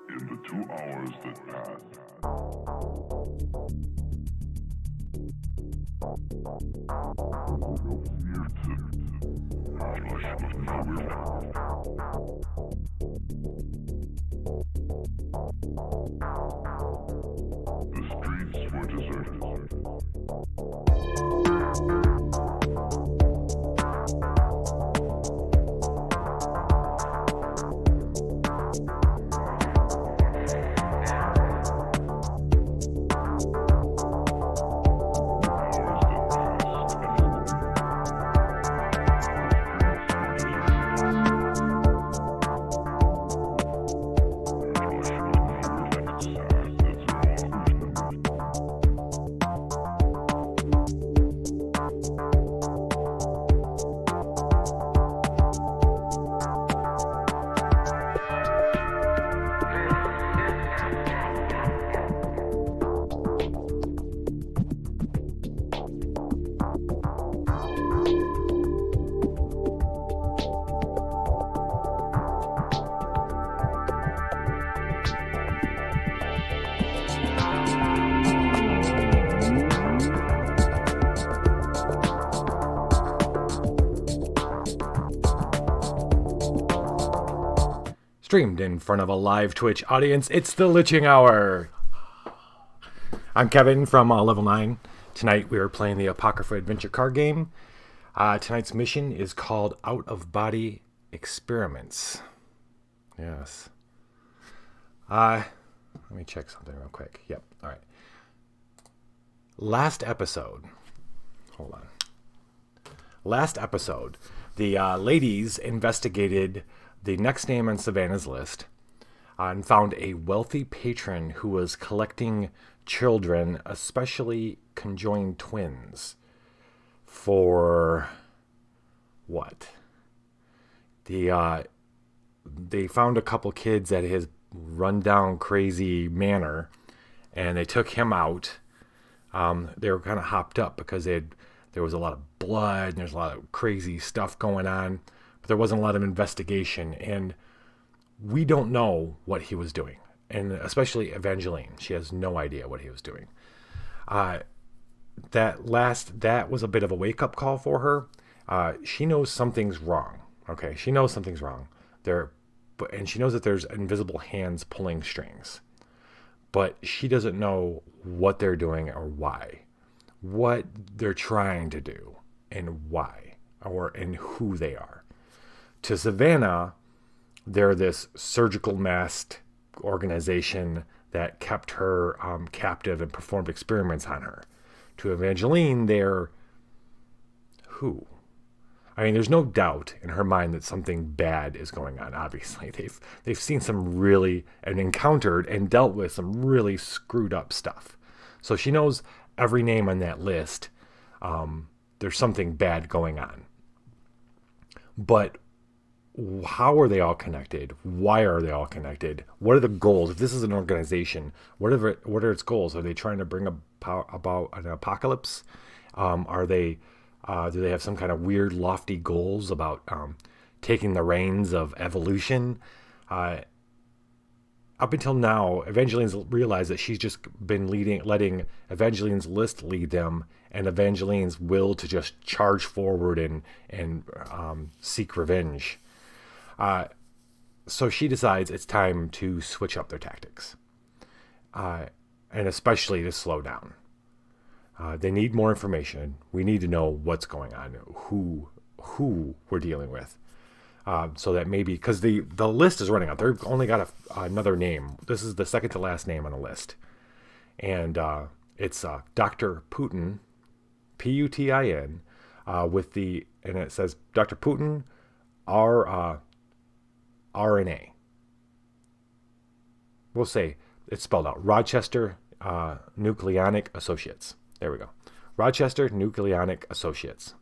In the 2 hours that passed, the streets were deserted. Streamed in front of a live Twitch audience, it's the Liching Hour. I'm Kevin from Level 9. Tonight we are playing the Apocrypha Adventure Card Game. Tonight's mission is called Out of Body Experiments. Yes. Let me check something real quick. Yep, alright. Last episode, the ladies investigated the next name on Savannah's list and found a wealthy patron who was collecting children, especially conjoined twins, for what? They found a couple kids at his rundown, crazy manor, and they took him out. They were kind of hopped up because there was a lot of blood and there's a lot of crazy stuff going on. There wasn't a lot of investigation, and we don't know what he was doing, and especially Evangeline. She has no idea what he was doing. That was a bit of a wake-up call for her. She knows something's wrong. Okay, she knows something's wrong there, and she knows that there's invisible hands pulling strings, but she doesn't know what they're doing or why, what they're trying to do, and why, and who they are. To Savannah, they're this surgical masked organization that kept her captive and performed experiments on her. To Evangeline, they're who? I mean, there's no doubt in her mind that something bad is going on. Obviously, they've seen some really and encountered and dealt with some really screwed up stuff. So she knows every name on that list. There's something bad going on. But how are they all connected? Why are they all connected? What are the goals? If this is an organization, what are its goals? Are they trying to bring about an apocalypse? Do they have some kind of weird, lofty goals about taking the reins of evolution? Up until now, Evangeline's realized that she's just been letting Evangeline's list lead them, and Evangeline's will to just charge forward and seek revenge. So she decides it's time to switch up their tactics, and especially to slow down. They need more information. We need to know what's going on, who we're dealing with, so that maybe, because the list is running out. They've only got another name. This is the second to last name on the list, and it's Dr. Putin, Putin, and it says Dr. Putin, RNA. We'll say it's spelled out. Rochester Nucleonic Associates. There we go. Rochester Nucleonic Associates.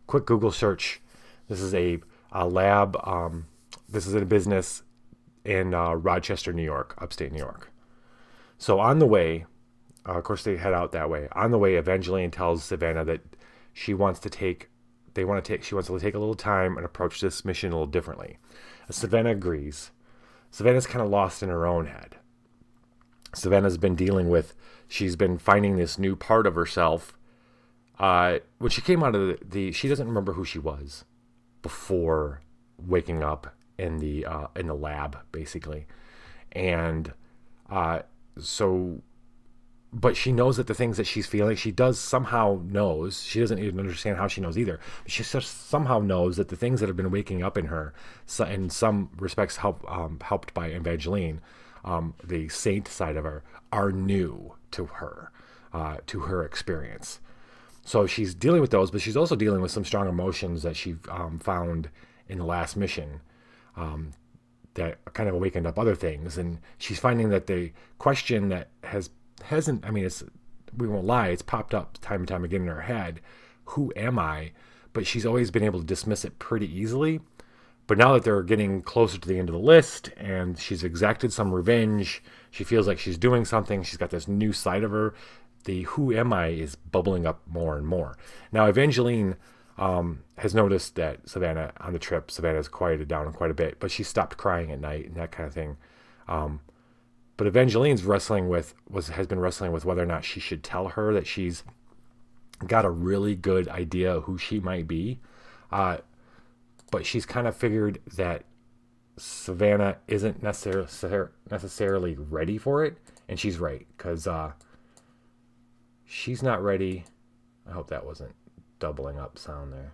Quick Google search. This is a lab. This is a business in Rochester, New York, upstate New York. So on the way, of course they head out that way. On the way, Evangeline tells Savannah that she wants to take a little time and approach this mission a little differently. Savannah agrees. Savannah's kind of lost in her own head. Savannah's been she's been finding this new part of herself. When she came out of she doesn't remember who she was before waking up in the lab, basically. And so, but she knows that the things that she's feeling, she somehow knows, she doesn't even understand how she knows either, but she just somehow knows that the things that have been waking up in her, in some respects helped by Evangeline, the saint side of her, are new to her experience. So she's dealing with those, but she's also dealing with some strong emotions that she found in the last mission, that kind of awakened up other things. And she's finding that the question that hasn't, I mean, we won't lie, it's popped up time and time again in her head, who am I? But she's always been able to dismiss it pretty easily. But now that they're getting closer to the end of the list and she's exacted some revenge, she feels like she's doing something, she's got this new side of her, the who am I is bubbling up more and more. Now, Evangeline has noticed that on the trip, Savannah's quieted down quite a bit, but she stopped crying at night and that kind of thing. But Evangeline's has been wrestling with whether or not she should tell her that she's got a really good idea of who she might be. But she's kind of figured that Savannah isn't necessarily ready for it. And she's right, because she's not ready. I hope that wasn't doubling up sound there.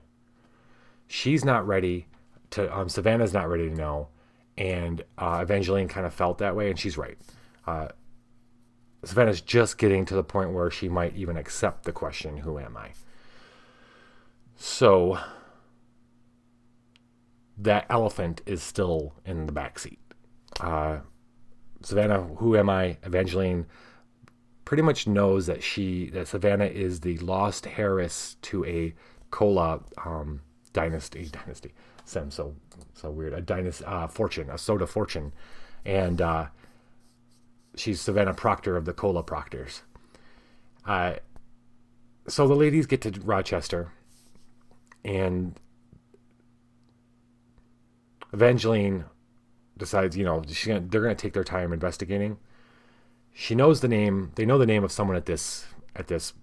She's not ready to, Savannah's not ready to know. And Evangeline kind of felt that way, and she's right. Savannah's just getting to the point where she might even accept the question, who am I? So that elephant is still in the backseat. Savannah, who am I? Evangeline pretty much knows that Savannah is the lost heiress to a cola dynasty. Sounds so weird. A dynasty fortune, a soda fortune, and she's Savannah Proctor of the Cola Proctors. So the ladies get to Rochester, and Evangeline decides, they're going to take their time investigating. She knows the name. They know the name of someone at this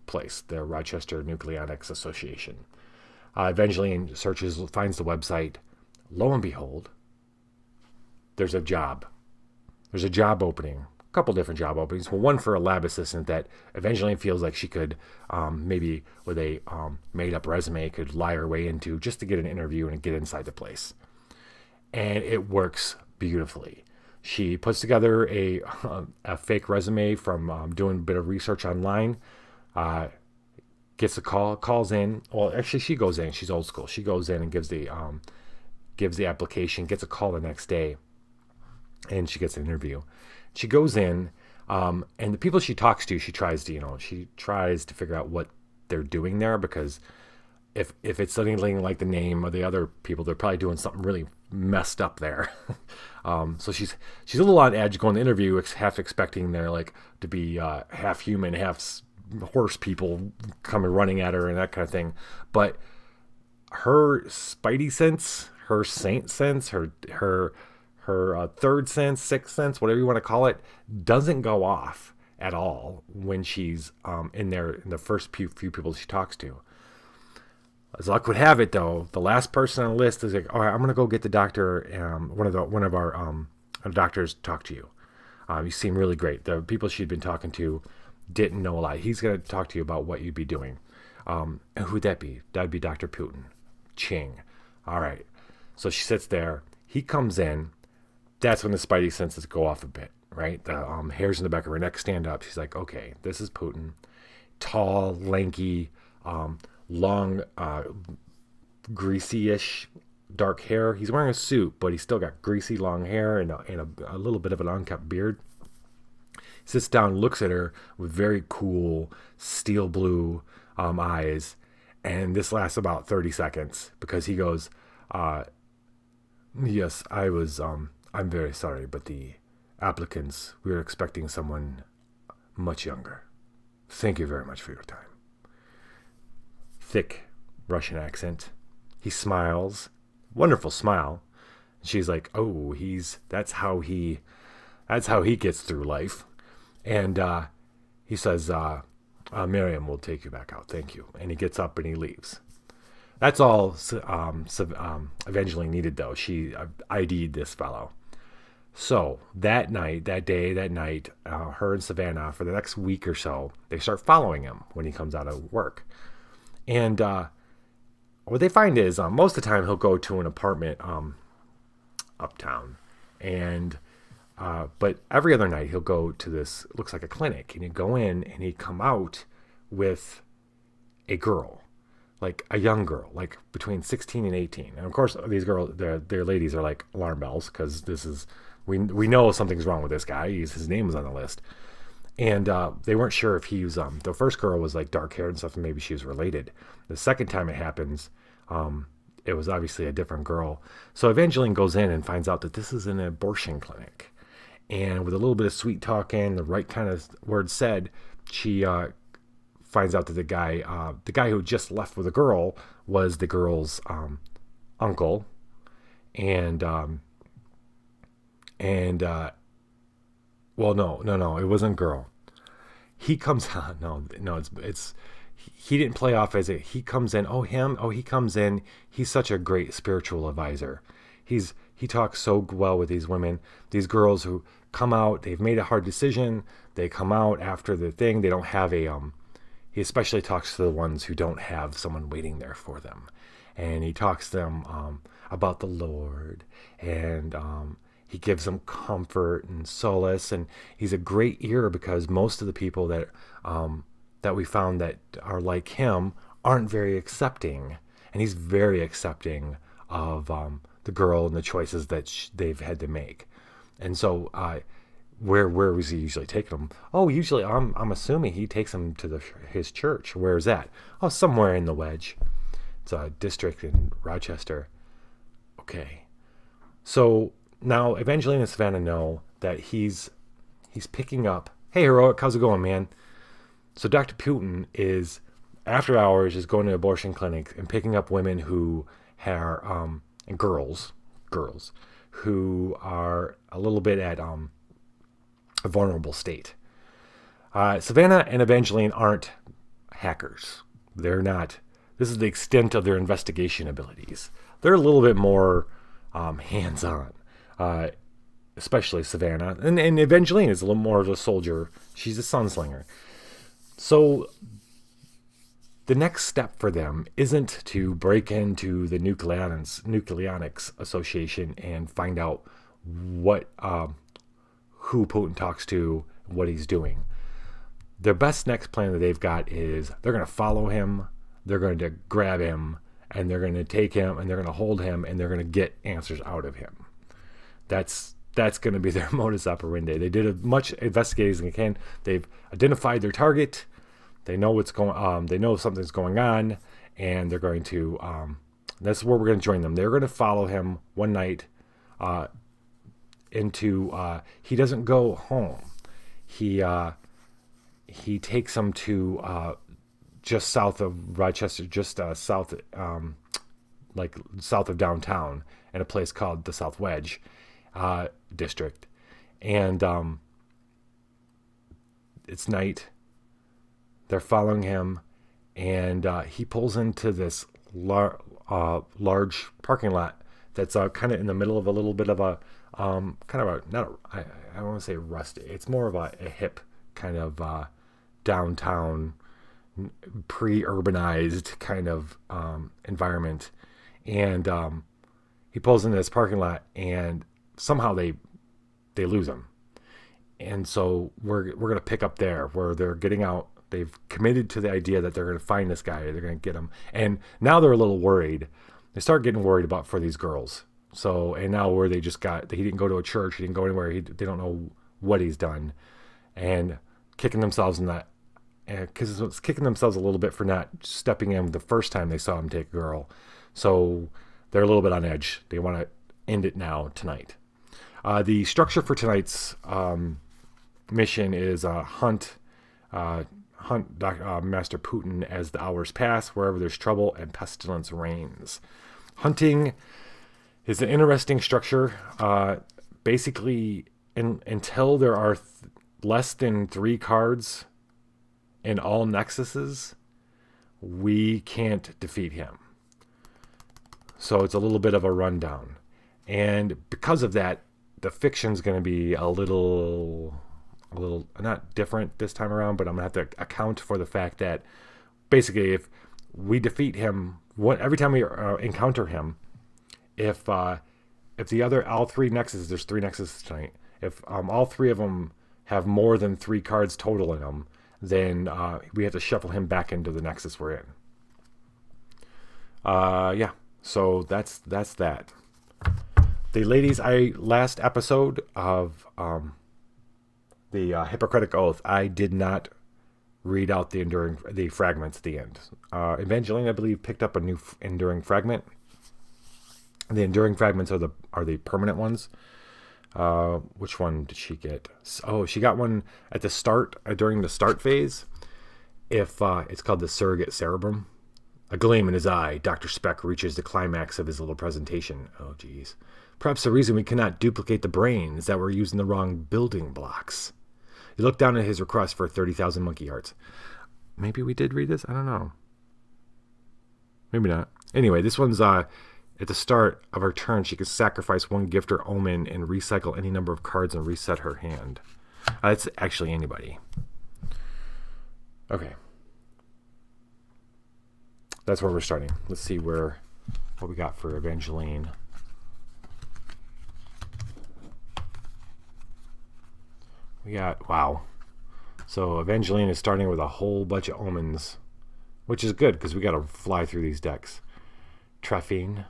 place, the Rochester Nucleonics Association. Evangeline finds the website. Lo and behold, there's a job. There's a job opening. A couple different job openings. Well, one for a lab assistant that Evangeline feels like she could, maybe with a made-up resume, could lie her way into just to get an interview and get inside the place. And it works beautifully. She puts together a fake resume from doing a bit of research online. Gets a call, calls in. Well, actually, she goes in. She's old school. She goes in and gives the application. Gets a call the next day, and she gets an interview. She goes in, and the people she talks to, she tries to figure out what they're doing there, because if it's something like the name of the other people, they're probably doing something really messed up there. So she's a little on edge going to interview, half expecting there to be half human, half horse people coming running at her and that kind of thing. But her spidey sense, her saint sense, her third sense, sixth sense, whatever you want to call it, doesn't go off at all when she's in the first few people she talks to. As luck would have it, though, the last person on the list is like, all right, I'm going to go get the doctor, one of our doctors to talk to you. You seem really great. The people she'd been talking to didn't know a lot. He's going to talk to you about what you'd be doing. And who'd that be? That'd be Dr. Putin. Ching. All right. So she sits there. He comes in. That's when the spidey senses go off a bit, right? The hairs in the back of her neck stand up. She's like, okay, this is Putin. Tall, lanky, long, greasy-ish dark hair. He's wearing a suit, but he's still got greasy long hair and a little bit of an unkept beard. He sits down, looks at her with very cool steel blue eyes, and this lasts about 30 seconds because he goes, yes, I'm very sorry, but the applicants, we were expecting someone much younger. Thank you very much for your time. Thick Russian accent. He smiles. Wonderful smile. She's like, oh, that's how he gets through life. And he says, Miriam will take you back out. Thank you. And he gets up and he leaves. That's all Evangeline needed, though. She ID'd this fellow. So that night, her and Savannah, for the next week or so, they start following him when he comes out of work. And what they find is most of the time he'll go to an apartment uptown. And but every other night he'll go to this, looks like a clinic. And he'd go in and he'd come out with a girl. Like a young girl, like between 16 and 18. And of course, these girls, their ladies are like alarm bells because this is, we know something's wrong with this guy. His name was on the list. And they weren't sure if he was, the first girl was like dark haired and stuff, and maybe she was related. The second time it happens, it was obviously a different girl. So Evangeline goes in and finds out that this is an abortion clinic. And with a little bit of sweet talking, the right kind of words said, she finds out that the guy who just left with the girl was the girl's uncle, and well, no, it wasn't girl. He comes on, no, it's he didn't play off as he comes in. He comes in. He's such a great spiritual advisor. He talks so well with these women, these girls who come out. They've made a hard decision. They come out after the thing. They don't have a He especially talks to the ones who don't have someone waiting there for them. And he talks to them about the Lord. And he gives them comfort and solace. And he's a great ear because most of the people that we found that are like him aren't very accepting. And he's very accepting of the girl and the choices that they've had to make. And so where was he usually taking them? Oh, usually I'm assuming he takes them to his church. Where is that? Oh, somewhere in the Wedge. It's a district in Rochester. Okay. So now Evangeline and Savannah know that he's picking up. Hey, Heroic, how's it going, man? So Dr. Putin is, after hours, is going to abortion clinics and picking up women who are, and girls who are a little bit at a vulnerable state. Savannah and Evangeline aren't hackers. They're not. This is the extent of their investigation abilities. They're a little bit more hands-on, especially Savannah. And Evangeline is a little more of a soldier. She's a sunslinger. So the next step for them isn't to break into the Nucleonics Association and find out who Putin talks to, what he's doing. Their best next plan that they've got is they're going to follow him, they're going to grab him, and they're going to take him, and they're going to hold him, and they're going to get answers out of him. That's going to be their modus operandi. They did as much investigating as they can. They've identified their target. They know what's going. They know something's going on, and they're going to. That's where we're going to join them. They're going to follow him one night. He doesn't go home. He takes them to just south of Rochester, just south of downtown, in a place called the South Wedge district, and it's night. They're following him, and he pulls into this large parking lot that's kind of in the middle of a little bit of a I don't want to say rusty. It's more of a hip kind of downtown, pre-urbanized kind of environment, and he pulls into this parking lot, and somehow they lose him, and so we're gonna pick up there where they're getting out. They've committed to the idea that they're going to find this guy. They're going to get him. And now they're a little worried. They start getting worried for these girls. So, and now where he didn't go to a church. He didn't go anywhere. They don't know what he's done. And kicking themselves in that. Because it's kicking themselves a little bit for not stepping in the first time they saw him take a girl. So they're a little bit on edge. They want to end it now, tonight. The structure for tonight's mission is hunt Master Putin as the hours pass, wherever there's trouble and pestilence reigns. Hunting It's an interesting structure. Basically, until there are less than 3 cards in all nexuses, we can't defeat him. So it's a little bit of a rundown. And because of that, the fiction's going to be a little not different this time around, but I'm going to have to account for the fact that basically if we defeat him, every time we encounter him, if the other, all 3 nexuses, there's 3 nexuses tonight, if all 3 of them have more than 3 cards total in them, then we have to shuffle him back into the nexus we're in. Yeah, so that's that. The ladies, last episode of the Hippocratic Oath, I did not read out the fragments at the end. Evangeline, I believe, picked up a new enduring fragment. The enduring fragments are the permanent ones. Which one did she get? Oh, she got one at the start, during the start phase. If it's called the Surrogate Cerebrum. A gleam in his eye, Dr. Speck reaches the climax of his little presentation. Oh, geez. Perhaps the reason we cannot duplicate the brain is that we're using the wrong building blocks. He looked down at his request for 30,000 monkey hearts. Maybe we did read this? I don't know. Maybe not. Anyway, this one's at the start of her turn. She could sacrifice 1 gift or omen and recycle any number of cards and reset her hand. That's actually anybody. Okay. That's where we're starting. Let's see what we got for Evangeline. We got, wow. So Evangeline is starting with a whole bunch of omens, which is good because we got to fly through these decks. Treffine.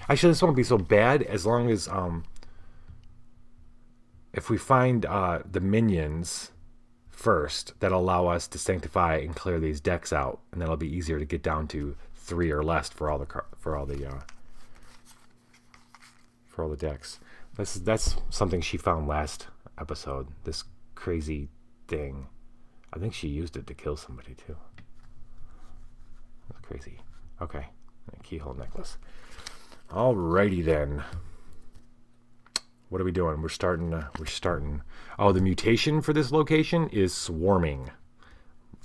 Actually, this won't be so bad as long as if we find the minions first that allow us to sanctify and clear these decks out, and that'll be easier to get down to 3 or less for all the decks. That's something she found last episode. This crazy thing. I think she used it to kill somebody too. That's crazy. Okay, a keyhole necklace. Alrighty then. What are we doing? We're starting. Oh, the mutation for this location is swarming.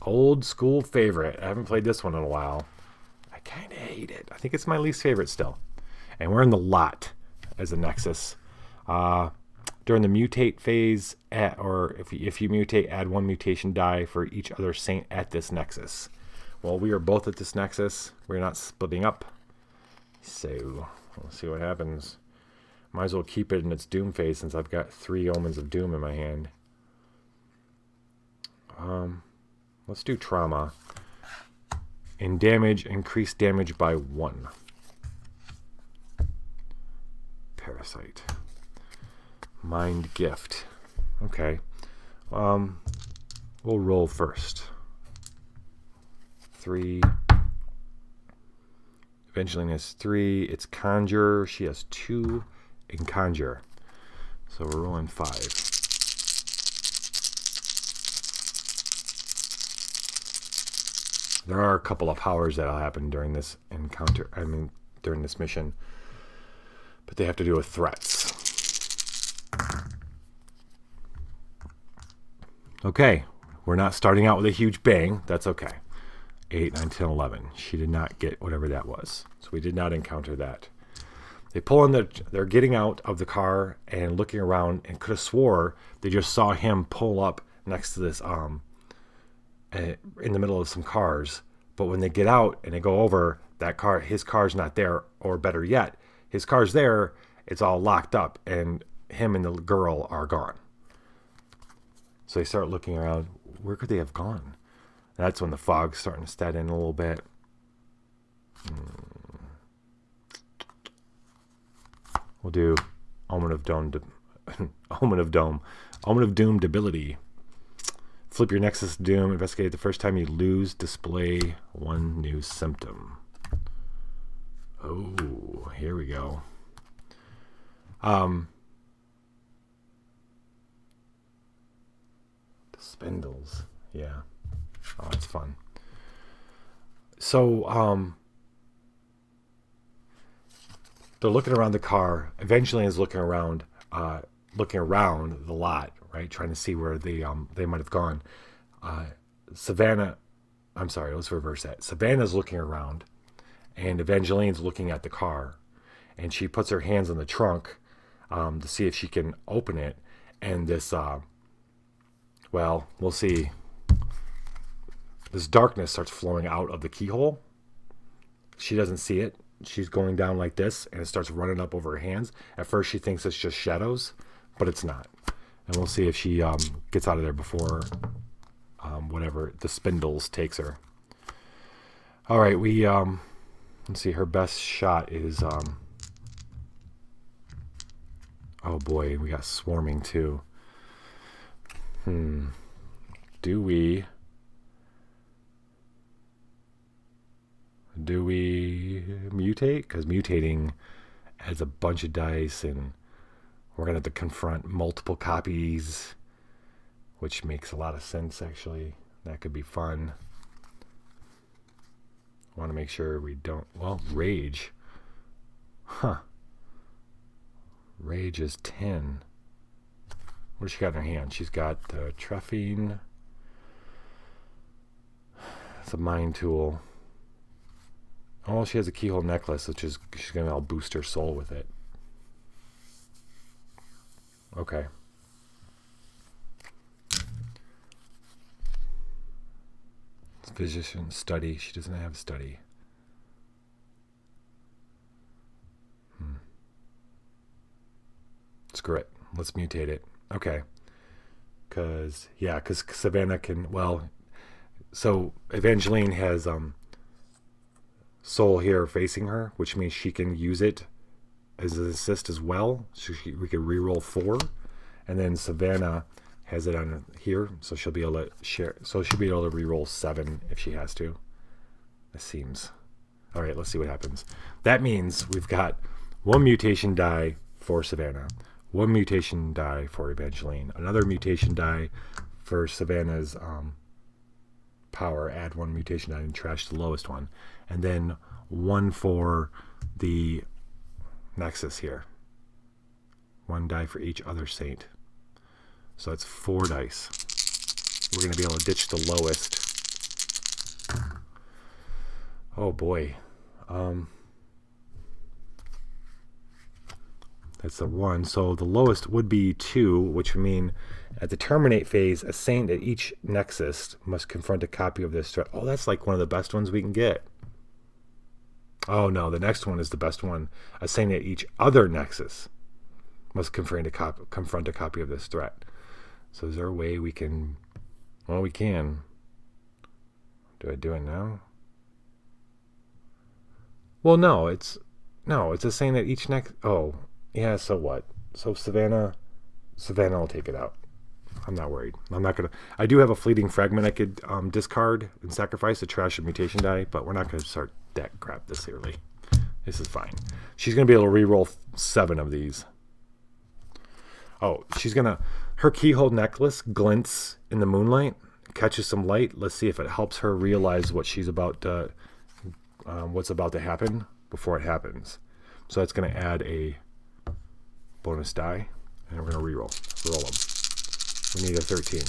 Old school favorite. I haven't played this one in a while. I kind of hate it. I think it's my least favorite still. And we're in the lot as a nexus. During the mutate phase, or if you mutate, add 1 mutation die for each other saint at this nexus. Well, we are both at this nexus. We're not splitting up. So, let's see what happens. Might as well keep it in its doom phase since I've got 3 omens of doom in my hand. Let's do trauma. In damage, increase damage by 1. Parasite. Mind gift. Okay. We'll roll first. 3. Evangeline has 3. It's conjure. She has 2 in conjure. So we're rolling 5. There are a couple of powers that'll happen during this encounter. During this mission. But they have to do with threats. Okay. We're not starting out with a huge bang. That's okay. 8, 9, 10, 11. She did not get whatever that was. So we did not encounter that. They pull in they're getting out of the car and looking around and could have swore they just saw him pull up next to this, in the middle of some cars. But when they get out and they go over, his car's not there, or better yet, his car's there, it's all locked up, and him and the girl are gone. So they start looking around. Where could they have gone? That's when the fog's starting to set in a little bit. We'll do Omen of Doom. Omen of Doom debility. Flip your Nexus Doom. Investigate the first time you lose. Display 1 new symptom. Oh, here we go. The spindles. Yeah. Oh, that's fun. So, they're looking around the car. Evangeline's looking around the lot, right, trying to see where they might have gone. Savannah, I'm sorry, let's reverse that. Savannah's looking around, and Evangeline's looking at the car, and she puts her hands on the trunk to see if she can open it. And this, well, we'll see. This darkness starts flowing out of the keyhole. She doesn't see it. She's going down like this, and it starts running up over her hands. At first, she thinks it's just shadows, but it's not. And we'll see if she gets out of there before whatever the spindles takes her. All right, let's see. Her best shot is oh boy, we got swarming too. Do we mutate? Because mutating adds a bunch of dice, and we're going to have to confront multiple copies, which makes a lot of sense, actually. That could be fun. I want to make sure we don't... Well, rage. Huh. Rage is 10. What does she got in her hand? She's got Trephine. It's a mind tool. Oh, she has a keyhole necklace, which is she's going to boost her soul with it. Okay. It's physician study. She doesn't have study. Screw it. Let's mutate it. Okay. Because Savannah can, well, so Evangeline has soul here facing her, which means she can use it as an assist as well. So we could reroll 4, and then Savannah has it on here, so she'll be able to share. So she'll be able to reroll 7 if she has to. It seems. All right, let's see what happens. That means we've got 1 mutation die for Savannah, 1 mutation die for Evangeline, another mutation die for Savannah's power. Add 1 mutation die and trash the lowest one, and then 1 for the Nexus here. 1 die for each other saint. So that's 4 dice. We're going to be able to ditch the lowest. Oh boy. That's the 1. So the lowest would be 2, which would mean at the terminate phase, a saint at each nexus must confront a copy of this threat. Oh, that's like one of the best ones we can get. Oh no, the next one is the best one. A saint at each other nexus must confront a copy of this threat. So is there a way we can... Well, we can. Do I do it now? Well, no, it's a saint at each next... Oh, yeah, so what? So Savannah will take it out. I'm not worried. I'm not going to... I do have a fleeting fragment I could discard and sacrifice to trash a mutation die, but we're not going to start that crap this early. This is fine. She's going to be able to reroll 7 of these. Oh, she's going to... Her keyhole necklace glints in the moonlight, catches some light. Let's see if it helps her realize what she's about to... what's about to happen before it happens. So that's going to add a bonus die, and we're going to reroll. Roll them. We need a 13.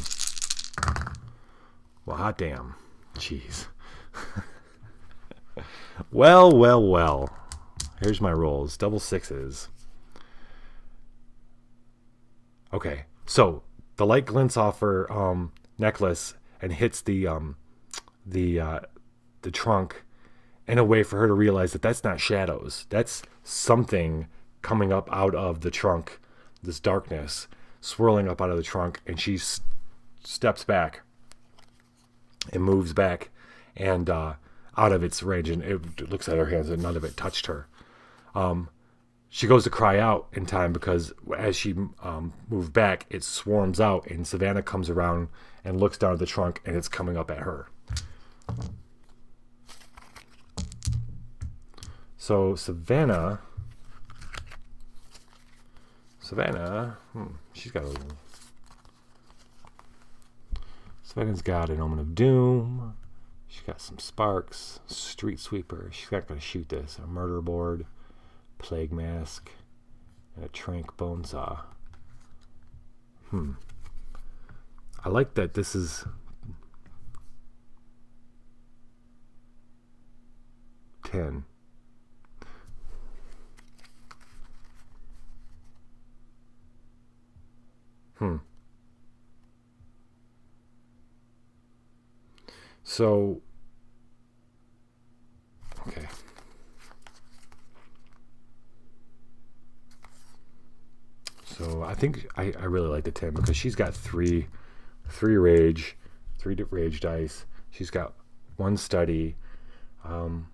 Well, hot damn. Jeez. Well. Here's my rolls. Double 6s. Okay. So the light glints off her necklace and hits the trunk in a way for her to realize that that's not shadows. That's something coming up out of the trunk. This darkness swirling up out of the trunk, and she steps back and moves back and out of its range, and it looks at her hands and none of it touched her. She goes to cry out in time because as she moved back, it swarms out, and Savannah comes around and looks down at the trunk, and it's coming up at her. So Savannah, she's got a little... Savannah's got an Omen of Doom. She's got some sparks, Street Sweeper. She's not going to shoot this. A murder board. Plague Mask, and a Trank Bone Saw. I like that this is 10. So, okay. So I think I really like the 10 because she's got three rage dice. She's got 1 study. What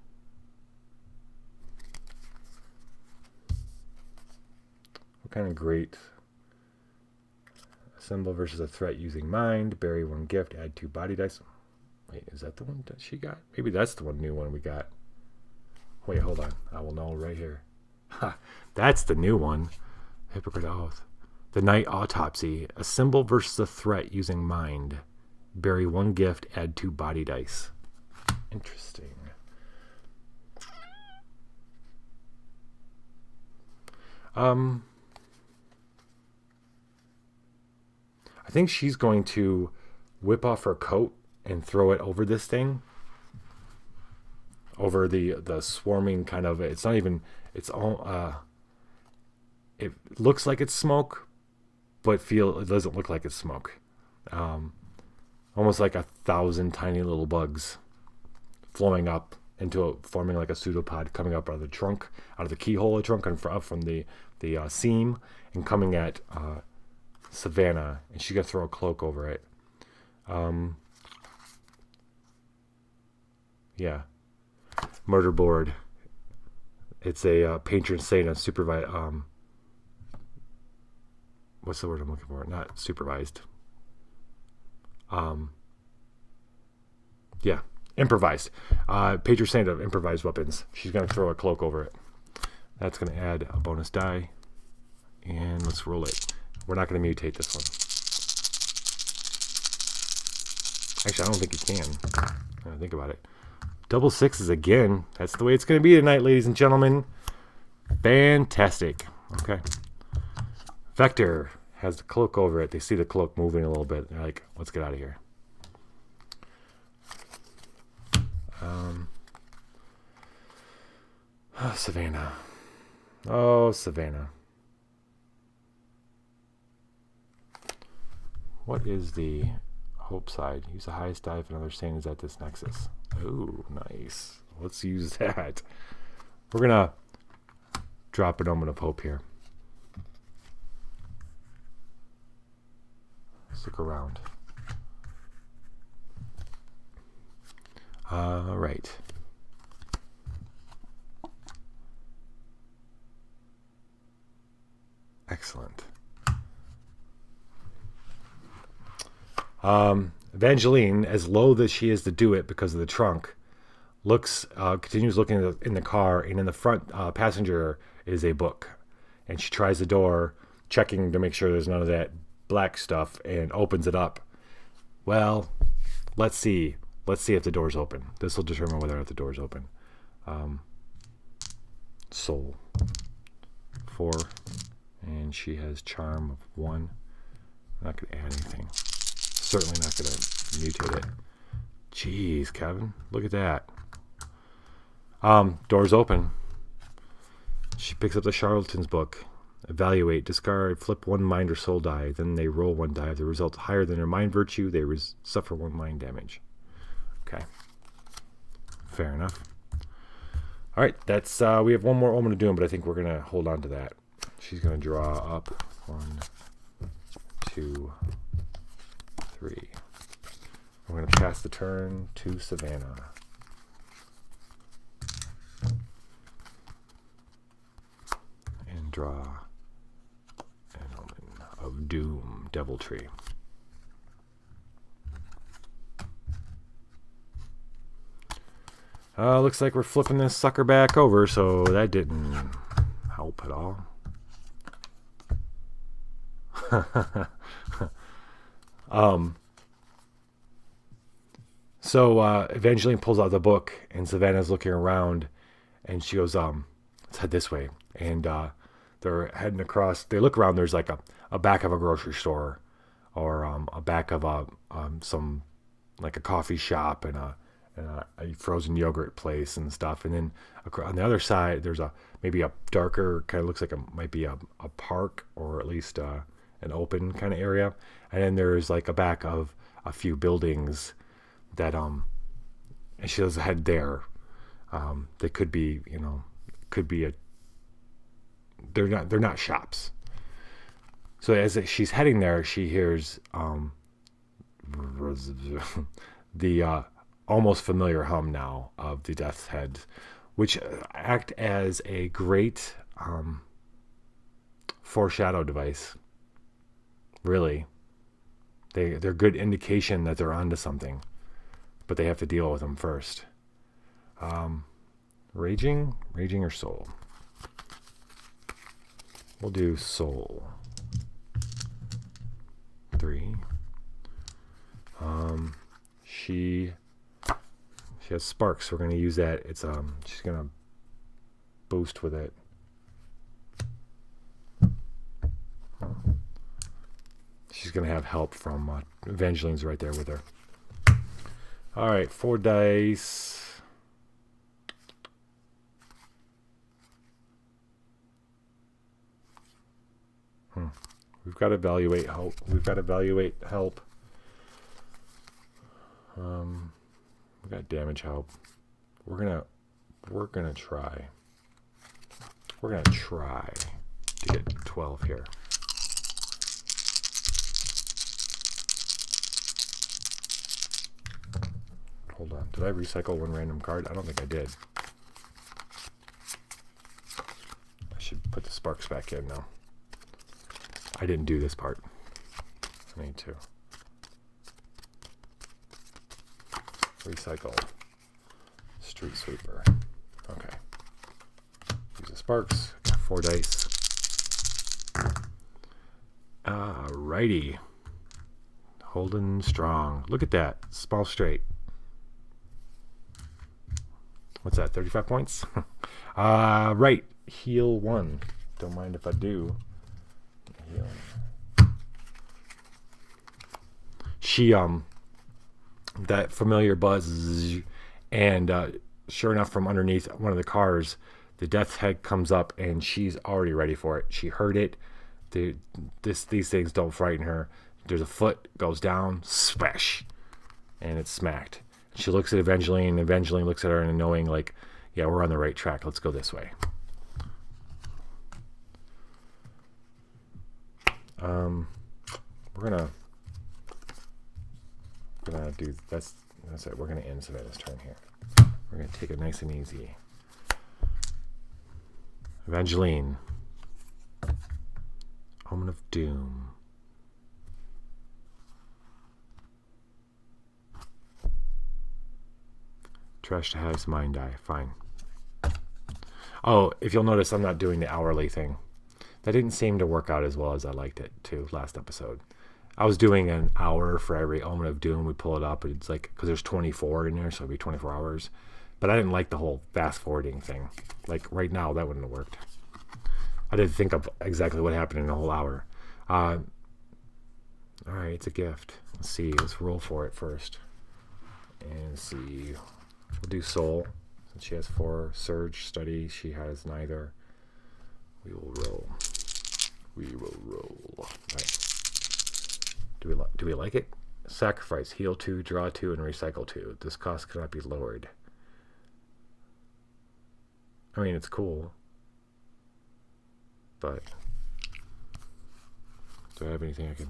kind of great? Assemble versus a threat using mind. Bury 1 gift. Add 2 body dice. Wait, is that the one that she got? Maybe that's the new one we got. Wait, hold on. I will know right here. Ha, that's the new one. Hypocrite Oath. The Night Autopsy. Assemble versus a threat using mind. Bury 1 gift. Add 2 body dice. Interesting. I think she's going to whip off her coat and throw it over this thing. Over the swarming kind of, it's not even, it's all, it looks like it's smoke, but it doesn't look like it's smoke. Almost like 1,000 tiny little bugs flowing up forming like a pseudopod, coming up out of the trunk, out of the keyhole of the trunk, and up from the seam, and coming at Savannah, and she's gonna throw a cloak over it. Yeah. Murder board. It's a patron saint of supervised. What's the word I'm looking for? Not supervised. Yeah, improvised. Patron saint of improvised weapons. She's gonna throw a cloak over it. That's gonna add a bonus die, and let's roll it. We're not gonna mutate this one. Actually, I don't think you can. Think about it. Double 6s again. That's the way it's going to be tonight, ladies and gentlemen. Fantastic. Okay. Vector has the cloak over it. They see the cloak moving a little bit. They're like, let's get out of here. Savannah. Oh, Savannah. What is the hope side? Use the highest die if another saint is at this nexus. Oh, nice. Let's use that. We're going to drop an omen of hope here. Stick around. All right. Excellent. Evangeline, as loath as she is to do it because of the trunk, continues looking in the car, and in the front passenger is a book. And she tries the door, checking to make sure there's none of that black stuff, and opens it up. Well, let's see. Let's see if the door's open. This will determine whether or not the door's open. Soul. 4. And she has charm of 1. I'm not going to add anything. Certainly not going to mutate it. Jeez, Kevin. Look at that. Door's open. She picks up the charlatan's book. Evaluate, discard, flip 1 mind or soul die. Then they roll 1 die. If the result's higher than their mind virtue, they suffer 1 mind damage. Okay. Fair enough. All right. That's we have 1 more omen to do, but I think we're going to hold on to that. She's going to draw up 1, 2, 3. I'm going to pass the turn to Savannah. And draw an omen of doom, deviltry. Looks like we're flipping this sucker back over, so that didn't help at all. So Evangeline pulls out the book, and Savannah's looking around, and she goes, let's head this way. And they're heading across. They look around. There's like a back of a grocery store, or a back of some like a coffee shop and a frozen yogurt place and stuff. And then on the other side, there's maybe a darker kind of looks like might be a park, or at least an open kind of area. And then there's like a back of a few buildings that and she does head there. They could be, they're not shops. So as she's heading there, she hears the almost familiar hum now of the Death's Heads, which act as a great foreshadow device. Really, they're good indication that they're onto something, but they have to deal with them first. Raging or soul? We'll do soul. 3. She has sparks. We're gonna use that. It's she's gonna boost with it. She's gonna have help from Evangeline's right there with her. All right, 4 dice. We've got to evaluate help. We've got help. We got damage help. We're gonna try. We're gonna try to get 12 here. Hold on. Did I recycle one random card? I don't think I did. I should put the sparks back in now. I didn't do this part. I need to. Recycle. Street sweeper. Okay. Use the sparks. 4 dice. Alrighty. Holding strong. Look at that. Small straight. What's that? 35 points? Right. Heal 1. Don't mind if I do. She that familiar buzz, and sure enough, from underneath one of the cars, the Death's Head comes up, and she's already ready for it. She heard it. These things don't frighten her. There's a foot goes down, smash, and it's smacked. She looks at Evangeline, and Evangeline looks at her, and knowing like, yeah, we're on the right track. Let's go this way. We're gonna do that's it. We're gonna end Savannah's turn here. We're gonna take it nice and easy. Evangeline. Omen of Doom. Trash to have mind die. Fine. Oh, if you'll notice, I'm not doing the hourly thing. That didn't seem to work out as well as I liked it too last episode. I was doing an hour for every Omen of Doom. We pull it up, and it's like, because there's 24 in there, so it'd be 24 hours. But I didn't like the whole fast forwarding thing. Like right now, that wouldn't have worked. I didn't think of exactly what happened in a whole hour. All right, it's a gift. Let's see. Let's roll for it first. And see. We'll do soul. Since she has 4. Surge, study. She has neither. We will roll. We will roll. Right. Do we like it? Sacrifice, heal 2, draw 2, and recycle 2. This cost cannot be lowered. I mean, it's cool. But do I have anything I can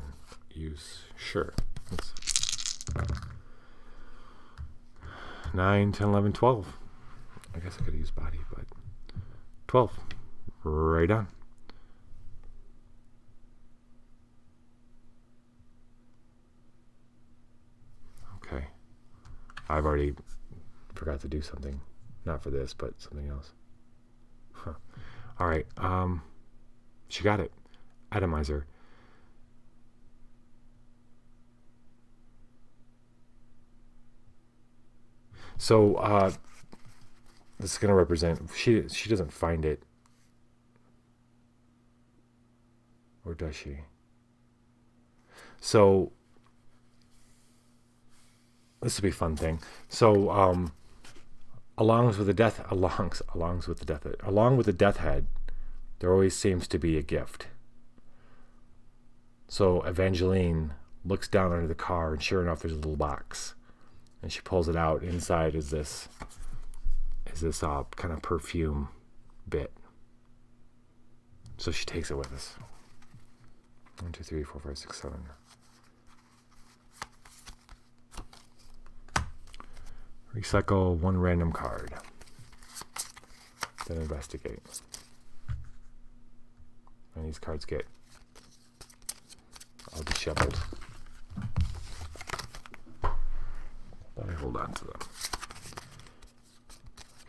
use? Sure. Let's 9, 10, 11, 12. I guess I could use body, but 12. Right on. Okay. I've already forgot to do something. Not for this, but something else. Huh. All right. She got it. Atomizer. So, this is going to represent... She doesn't find it Or does she? So this would be a fun thing. So along with the death head, there always seems to be a gift. So Evangeline looks down under the car, and sure enough, there's a little box, and she pulls it out. Inside is this kind of perfume bit. So she takes it with us. 1, 2, 3, 4, 5, 6, 7. Recycle 1 random card. Then investigate. And these cards get all disheveled. But I hold on to them.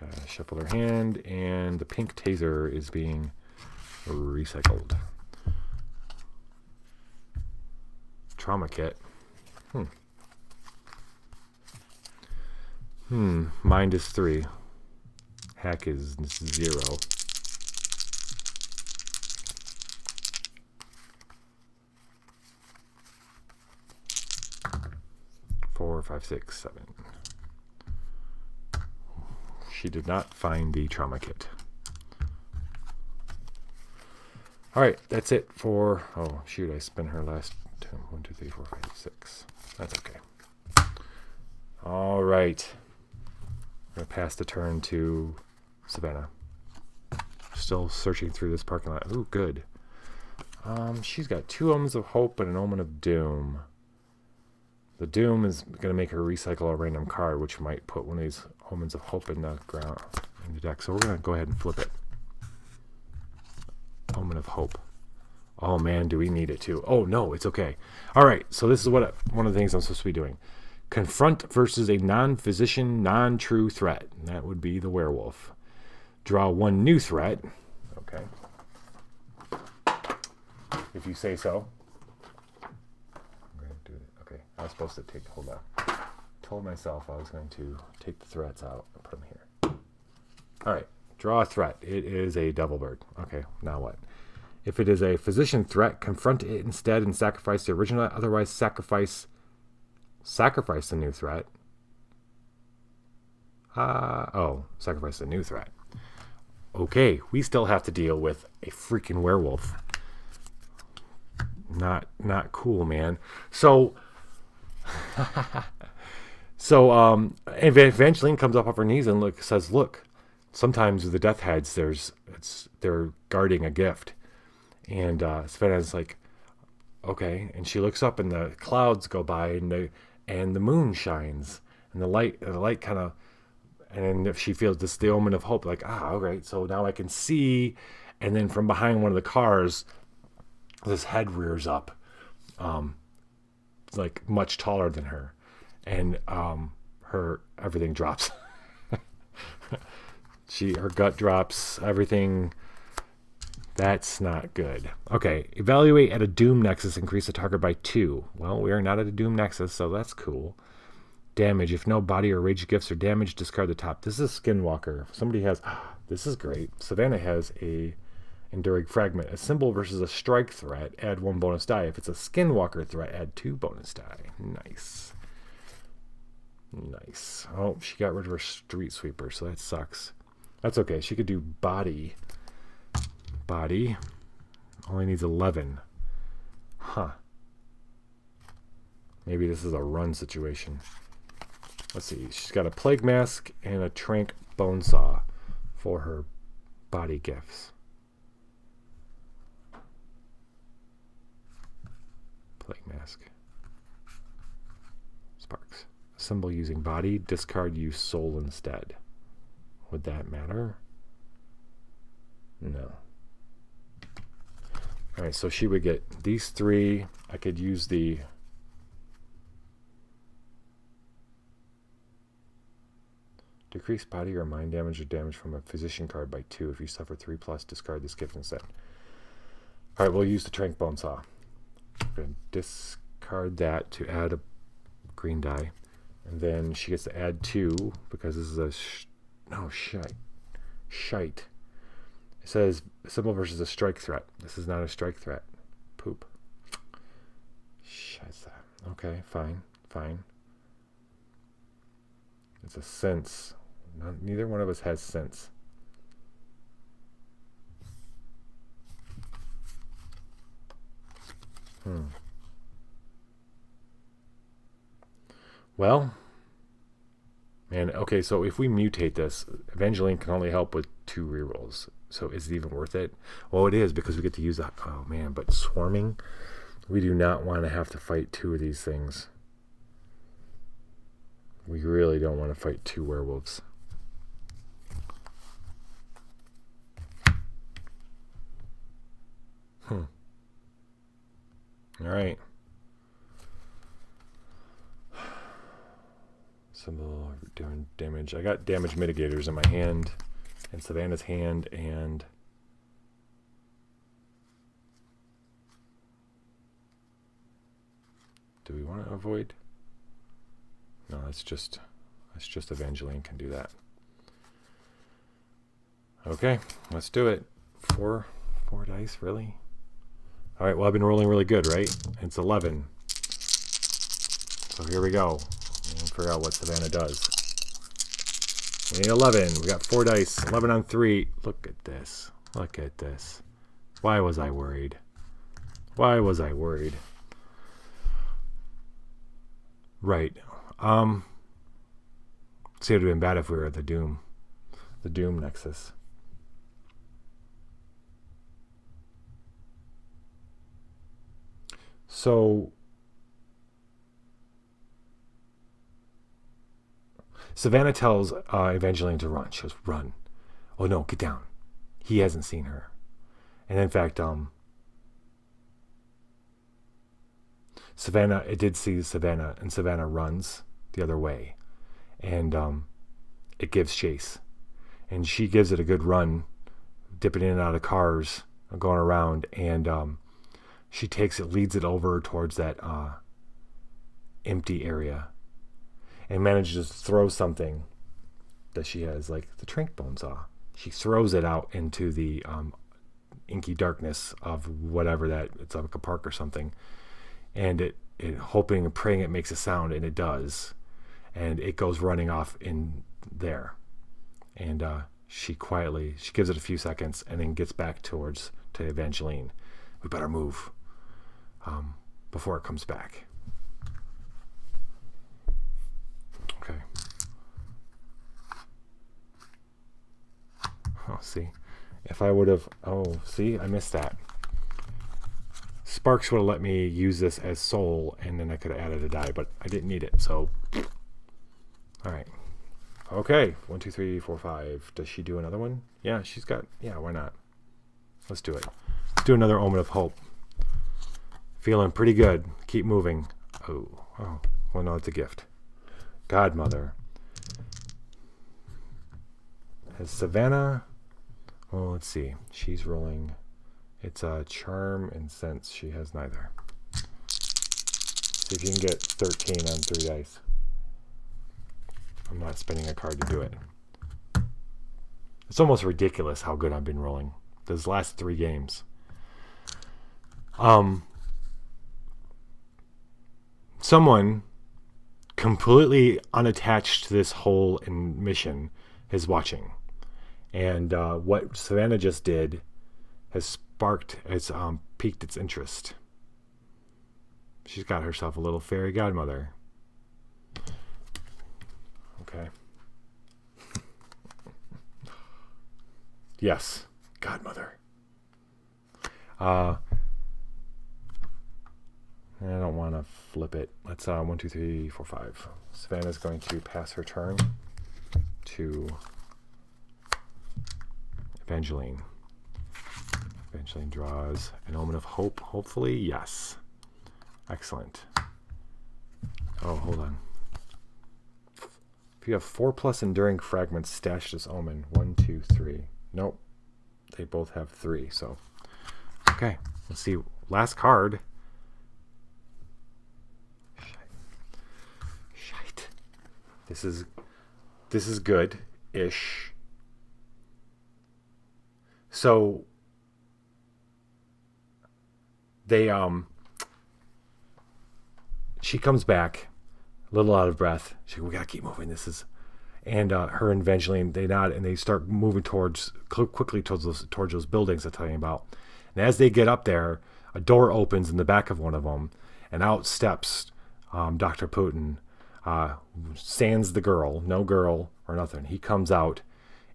Gotta shuffle their hand, and the pink taser is being recycled. Trauma kit. Mind is 3. Hack is 0. Four, 5, 6, 7. She did not find the trauma kit. All right, that's it for. Oh shoot! I spent her last 2. 1, 2, 3, 4, 5, 6. That's okay. All right. I'm going to pass the turn to Savannah. Still searching through this parking lot. Ooh, good. She's got 2 omens of hope and an omen of doom. The doom is going to make her recycle a random card, which might put one of these omens of hope in the ground, in the deck. So we're going to go ahead and flip it. Omen of hope. Oh man, do we need it too? Oh no, it's okay. All right, so this is one of the things I'm supposed to be doing. Confront versus a non-physician, non-true threat. And that would be the werewolf. Draw 1 new threat. Okay. If you say so. I'm going to do it. Okay. I was supposed to hold on. Told myself I was going to take the threats out and put them here. All right. Draw a threat. It is a devil bird. Okay. Now what? If it is a physician threat, confront it instead and sacrifice the original. Otherwise, sacrifice the new threat. Sacrifice the new threat. Okay, we still have to deal with a freaking werewolf. Not cool, man. So Evangeline comes up off her knees and says, "Look, sometimes with the death heads, they're guarding a gift." And Savannah's like, "Okay," and she looks up, and the clouds go by, and the moon shines, and the light kind of, and if she feels this, the omen of hope, like, all right, so now I can see, and then from behind one of the cars, this head rears up, like much taller than her, and her everything drops. Her gut drops, everything. That's not good. Okay, evaluate at a Doom Nexus, increase the target by 2. Well, we are not at a Doom Nexus, so that's cool. Damage, if no body or rage gifts are damaged, discard the top. This is Skinwalker. Somebody has, this is great. Savannah has a Enduring Fragment. A symbol versus a strike threat, add 1 bonus die. If it's a Skinwalker threat, add 2 bonus die. Nice. Nice. Oh, she got rid of her Street Sweeper, so that sucks. That's okay. She could do body. Body only needs 11. Huh. Maybe this is a run situation. Let's see. She's got a Plague Mask and a Trank Bone Saw for her body gifts. Plague Mask. Sparks. A symbol using body. Discard, use soul instead. Would that matter? No. Alright, so she would get these 3. I could use the decrease body or mind damage or damage from a physician card by 2. If you suffer 3+, discard this gift instead. Alright, we'll use the Trank Bone Saw. I'm going to discard that to add a green die. And then she gets to add 2 because this is a shite. It says symbol versus a strike threat. This is not a strike threat. poop. Scheiße. Okay, fine. It's a sense. Neither one of us has sense. Well, and okay, so if we mutate this, Evangeline can only help with 2 rerolls. So is it even worth it? Well, it is, because we get to use that. Oh man, but swarming, we do not want to have to fight 2 of these things. We really don't want to fight 2 werewolves. All right. Symbol doing damage. I got damage mitigators in my hand, and Savannah's hand, and do we want to avoid? No, that's just Evangeline can do that. Okay, let's do it. 4 dice, really? All right, well, I've been rolling really good, right? It's 11. So here we go. We'll figure out what Savannah does. We need 11. We got 4 dice. 11 on 3. Look at this. Look at this. Why was I worried? Why was I worried? Right. See, it would have been bad if we were at the Doom Nexus. So Savannah tells Evangeline to run. She goes, run. Oh no, get down. He hasn't seen her. And in fact, it did see Savannah, and Savannah runs the other way. And it gives chase. And she gives it a good run, dipping in and out of cars, going around, and she leads it over towards that empty area, and manages to throw something that she has, like the trank bone saw. She throws it out into the inky darkness of whatever that, it's like a park or something, and it hoping and praying it makes a sound, and it does, and it goes running off in there, and she gives it a few seconds and then gets back to Evangeline. We better move before it comes back. Okay. Oh, see, if I would have, I missed that. Sparks would have let me use this as soul, and then I could have added a die, but I didn't need it, so. All right. Okay, 1, 2, 3, 4, 5. Does she do another one? Yeah, why not? Let's do it. Let's do another Omen of Hope. Feeling pretty good. Keep moving. Oh, well, no, it's a gift. Godmother. Has Savannah, well, let's see. She's rolling. It's a charm and sense. She has neither. See if you can get 13 on 3 dice. I'm not spending a card to do it. It's almost ridiculous how good I've been rolling those last 3 games. Someone completely unattached to this whole mission is watching, and what Savannah just did has piqued its interest. She's got herself a little fairy godmother. Okay. Yes, godmother. I don't want to flip it. Let's 1, 2, 3, 4, 5. Savannah's going to pass her turn to Evangeline. Evangeline draws an Omen of Hope, hopefully. Yes. Excellent. Oh, hold on. If you have 4+ enduring fragments, stash this Omen. 1, 2, 3. Nope. They both have 3, so. Okay. Let's see. Last card. Shite. This is good-ish. So they she comes back a little out of breath. She goes, we gotta keep moving. This is, and her and Evangeline, they nod and they start moving quickly towards those buildings I'm telling you about. And as they get up there, a door opens in the back of one of them, and out steps Dr. Putin, sans the girl, no girl or nothing. He comes out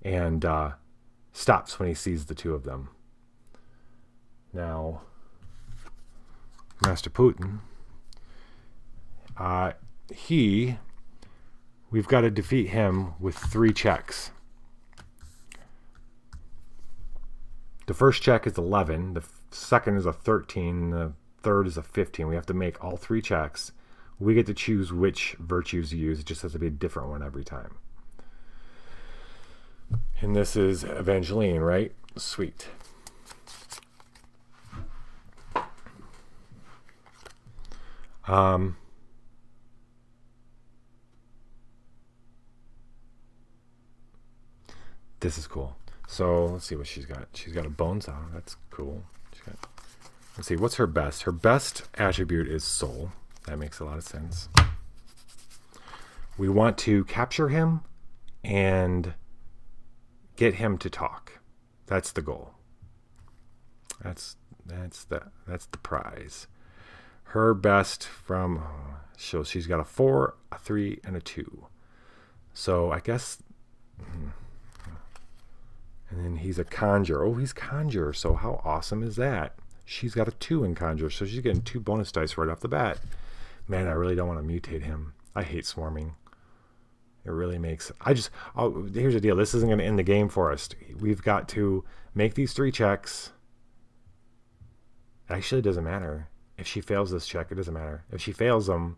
and stops when he sees the two of them. Now, Master Putin, we've got to defeat him with 3 checks. The first check is 11, the second is a 13, the third is a 15. We have to make all 3 checks. We get to choose which virtues to use. It just has to be a different one every time. And this is Evangeline, right? Sweet. This is cool. So let's see what she's got. She's got a bones out. That's cool. Let's see, what's her best? Her best attribute is soul. That makes a lot of sense. We want to capture him and get him to talk. That's the goal. That's the prize. Her best from, so she's got a 4, a 3, and a 2. So I guess, and then he's a conjure. Oh, he's conjure. So how awesome is that? She's got a 2 in conjure, so she's getting 2 bonus dice right off the bat. Man, I really don't want to mutate him. I hate swarming. It really makes, here's the deal. This isn't going to end the game for us. We've got to make these 3 checks. Actually, it doesn't matter. If she fails this check, it doesn't matter. If she fails them,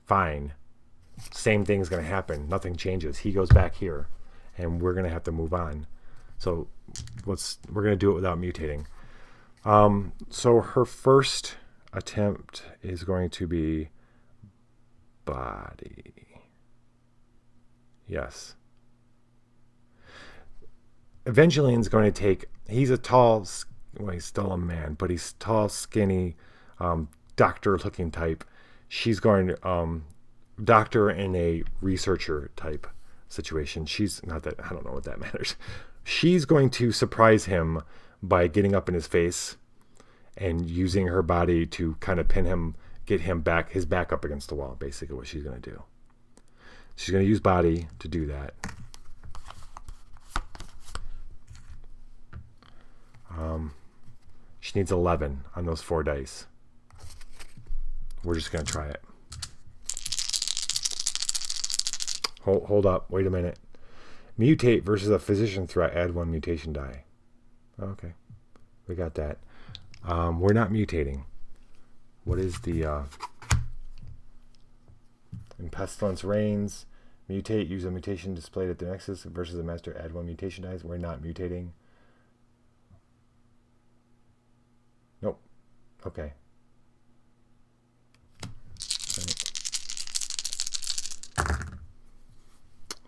fine. Same thing's going to happen. Nothing changes. He goes back here, and we're going to have to move on. So we're going to do it without mutating. So her first attempt is going to be body. Yes. Evangeline's going to take, he's a tall, well, he's still a man, but he's tall, skinny, doctor-looking type. She's going to, doctor and a researcher type situation. She's, not that, I don't know what that matters. She's going to surprise him by getting up in his face and using her body to kind of pin him, get him back, his back up against the wall, basically what she's going to do. She's going to use body to do that. She needs 11 on those 4 dice. We're just going to try it. Hold up. Wait a minute. Mutate versus a physician threat. Add 1 mutation die. Okay. We got that. We're not mutating. What is the... in Pestilence Reigns, mutate, use a mutation displayed at the Nexus versus a master, add 1 mutation dice. We're not mutating. Nope. Okay.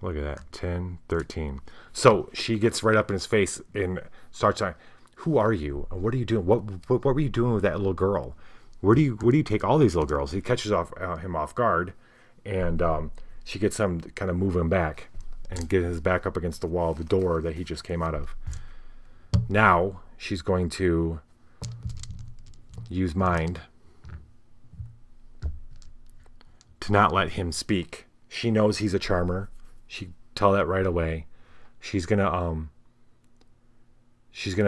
Look at that. 10, 13. So she gets right up in his face and starts saying, who are you? And what are you doing? What were you doing with that little girl? Where do you take all these little girls? He catches him off guard, and she gets him to kind of move him back and get his back up against the wall, the door that he just came out of. Now she's going to use mind to not let him speak. She knows he's a charmer. She tell that right away. She's gonna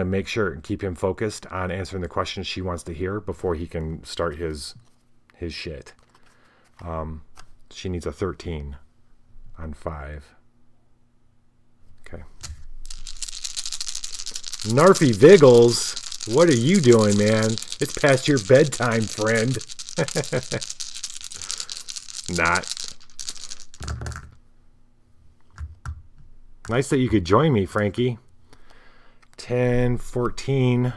make sure and keep him focused on answering the questions she wants to hear before he can start his shit. She needs a 13 on 5. Okay. Narfy Viggles, what are you doing, man? It's past your bedtime, friend. Not. Nice that you could join me, Frankie. 10, 14.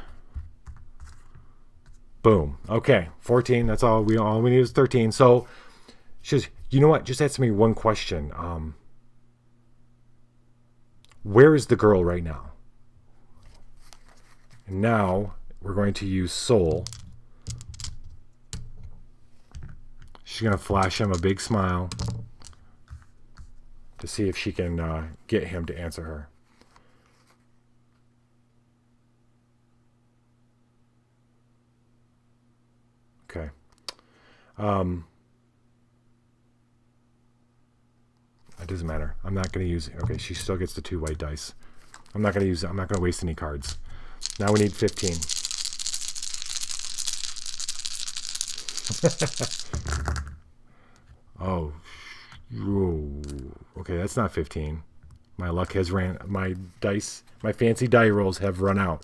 Boom. Okay, 14. That's all. All we need is 13. So she says, you know what? Just answer me one question. Where is the girl right now? And now we're going to use soul She's going to flash him a big smile to see if she can get him to answer her. Okay. It doesn't matter. I'm not going to use it. Okay, she still gets the 2 white dice. I'm not going to use it. I'm not going to waste any cards. Now we need 15. Oh. Okay, that's not 15. My luck has ran. My dice, my fancy die rolls have run out.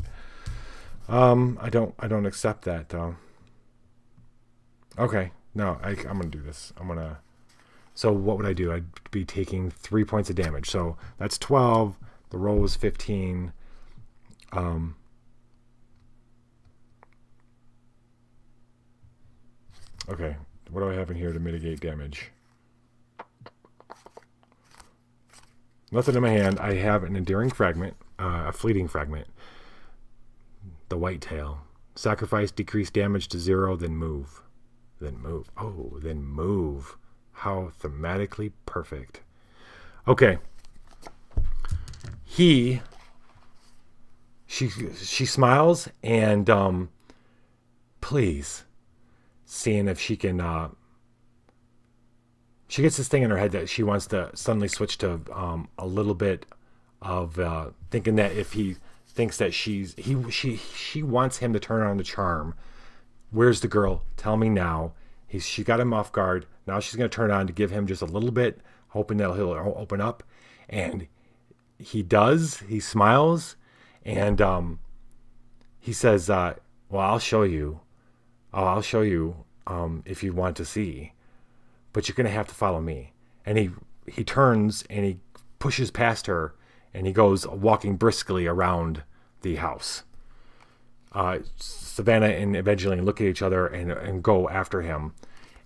I don't accept that though. Okay, no, I'm gonna do this. So what would I do? I'd be taking 3 points of damage. So that's 12. The roll was 15. Okay, what do I have in here to mitigate damage? Nothing in my hand. I have an enduring fragment, a fleeting fragment. The white tail. Sacrifice, decrease damage to 0, then move. Then move. Oh, then move. How thematically perfect. Okay. She smiles and please, seeing if she can she gets this thing in her head that she wants to suddenly switch to a little bit of thinking that if he thinks that she wants him to turn on the charm. Where's the girl? Tell me now. She got him off guard. Now she's going to turn on to give him just a little bit, hoping that he'll open up. And he does. He smiles. And he says, well, I'll show you. Oh, I'll show you if you want to see. But you're going to have to follow me. And he turns and he pushes past her. And he goes walking briskly around the house. Savannah and Evangeline look at each other and go after him.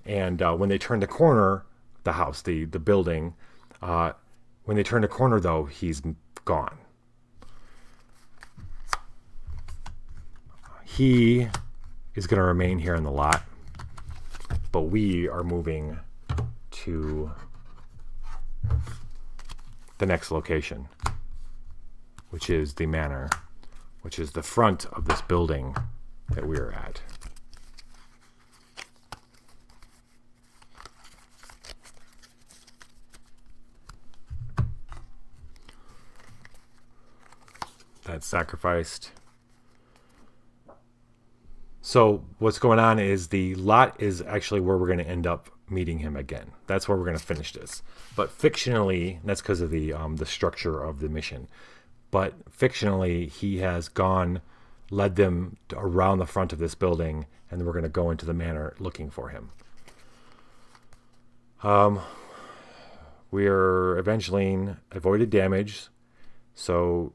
And when they turn the corner, the house, the building, when they turn the corner, though, he's gone. He is going to remain here in the lot. But we are moving to the next location, which is the manor, which is the front of this building that we're at. That's sacrificed. So what's going on is the lot is actually where we're going to end up meeting him again. That's where we're going to finish this. But fictionally, that's because of the structure of the mission. But fictionally, he has led them around the front of this building, and we're going to go into the manor looking for him. Evangeline avoided damage, and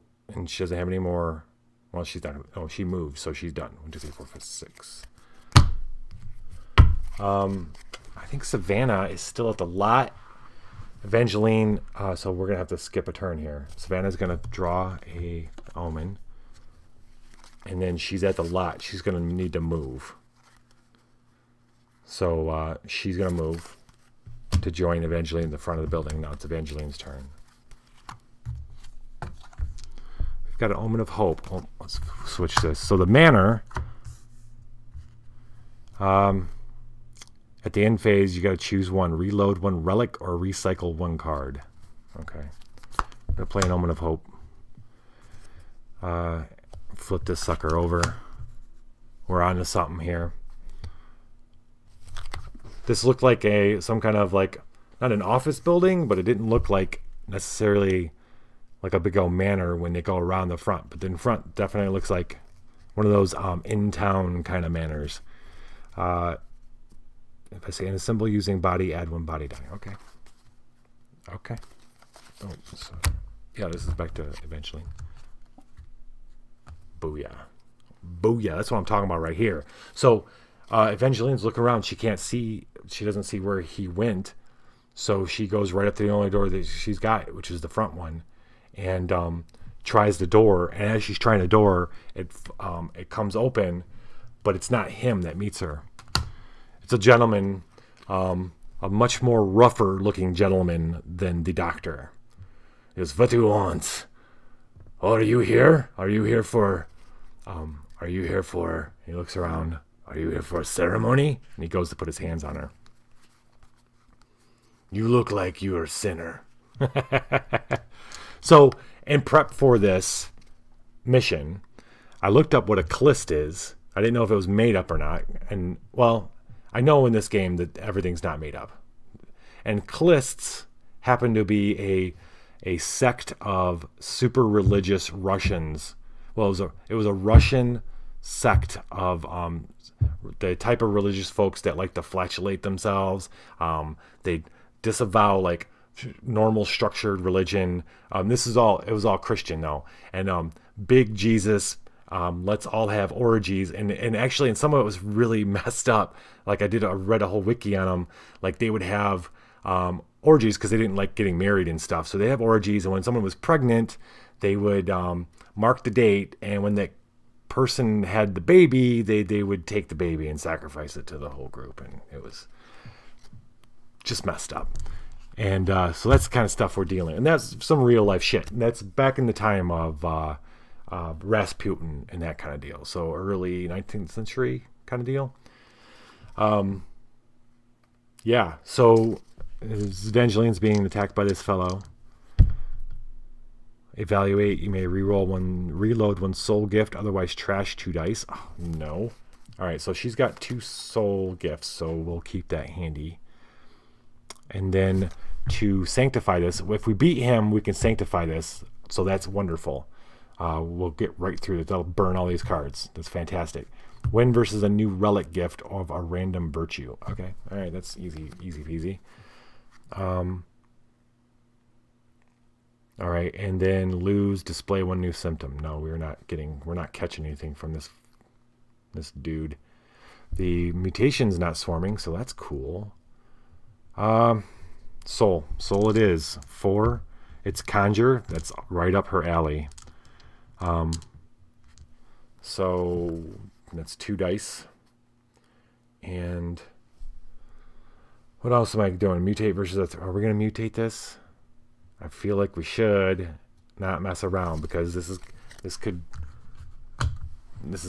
she doesn't have any more. Well, she's done. Oh, she moved, so she's done. 1, 2, 3, 4, 5, 6. I think Savannah is still at the lot. Evangeline, so we're going to have to skip a turn here. Savannah's going to draw a omen. And then she's at the lot. She's going to need to move. So she's going to move to join Evangeline in the front of the building. Now it's Evangeline's turn. We've got an omen of hope. Oh, let's switch this. So the manor... at the end phase, you got to choose one. Reload one relic or recycle one card. Okay. I'm going to play an Omen of Hope. Flip this sucker over. We're on to something here. This looked like some kind of not an office building, but it didn't look like necessarily like a big old manor when they go around the front. But the front definitely looks like one of those in-town kind of manors. If I say in a symbol using body, add 1 body die. Okay. Okay. Oh, so, yeah, this is back to Evangeline. Booyah. Booyah. That's what I'm talking about right here. So Evangeline's looking around. She can't see. She doesn't see where he went. So she goes right up to the only door that she's got, which is the front one, and tries the door. And as she's trying the door, it comes open, but it's not him that meets her. It's a gentleman a much more rougher looking gentleman than the doctor. He goes, "What do you want? Oh, are you here? Are you here for, he looks around, are you here for a ceremony?" And he goes to put his hands on her. "You look like you're a sinner." So, in prep for this mission, I looked up what a Calist is. I didn't know if it was made up or not. And, well, I know in this game that everything's not made up. And Calists happen to be a sect of super religious Russians. Well, it was a Russian sect of the type of religious folks that like to flatulate themselves. They disavow like normal structured religion. It was all Christian though. And big Jesus, let's all have orgies. And actually, and some of it was really messed up. Like I read a whole wiki on them. Like they would have orgies because they didn't like getting married and stuff. So they have orgies, and when someone was pregnant, they would mark the date, and when that person had the baby, they would take the baby and sacrifice it to the whole group, and it was just messed up. And so that's the kind of stuff we're dealing, and that's some real life shit. And that's back in the time of Rasputin and that kind of deal. So early 19th century kind of deal. Yeah. So Evangeline's being attacked by this fellow. Evaluate. You may reload one soul gift. Otherwise, trash 2 dice. Oh, no. All right. So she's got 2 soul gifts. So we'll keep that handy. And then to sanctify this, if we beat him, we can sanctify this. So that's wonderful. We'll get right through it. That'll burn all these cards. That's fantastic. Win versus a new relic gift of a random virtue. Okay. All right. That's easy peasy. All right. And then lose, display 1 new symptom. No, we're not catching anything from this dude. The mutation's not swarming, so that's cool. Soul it is. 4. It's conjure. That's right up her alley. So that's 2 dice. And what else am I doing? Mutate versus are we going to mutate this? I feel like we should not mess around because this is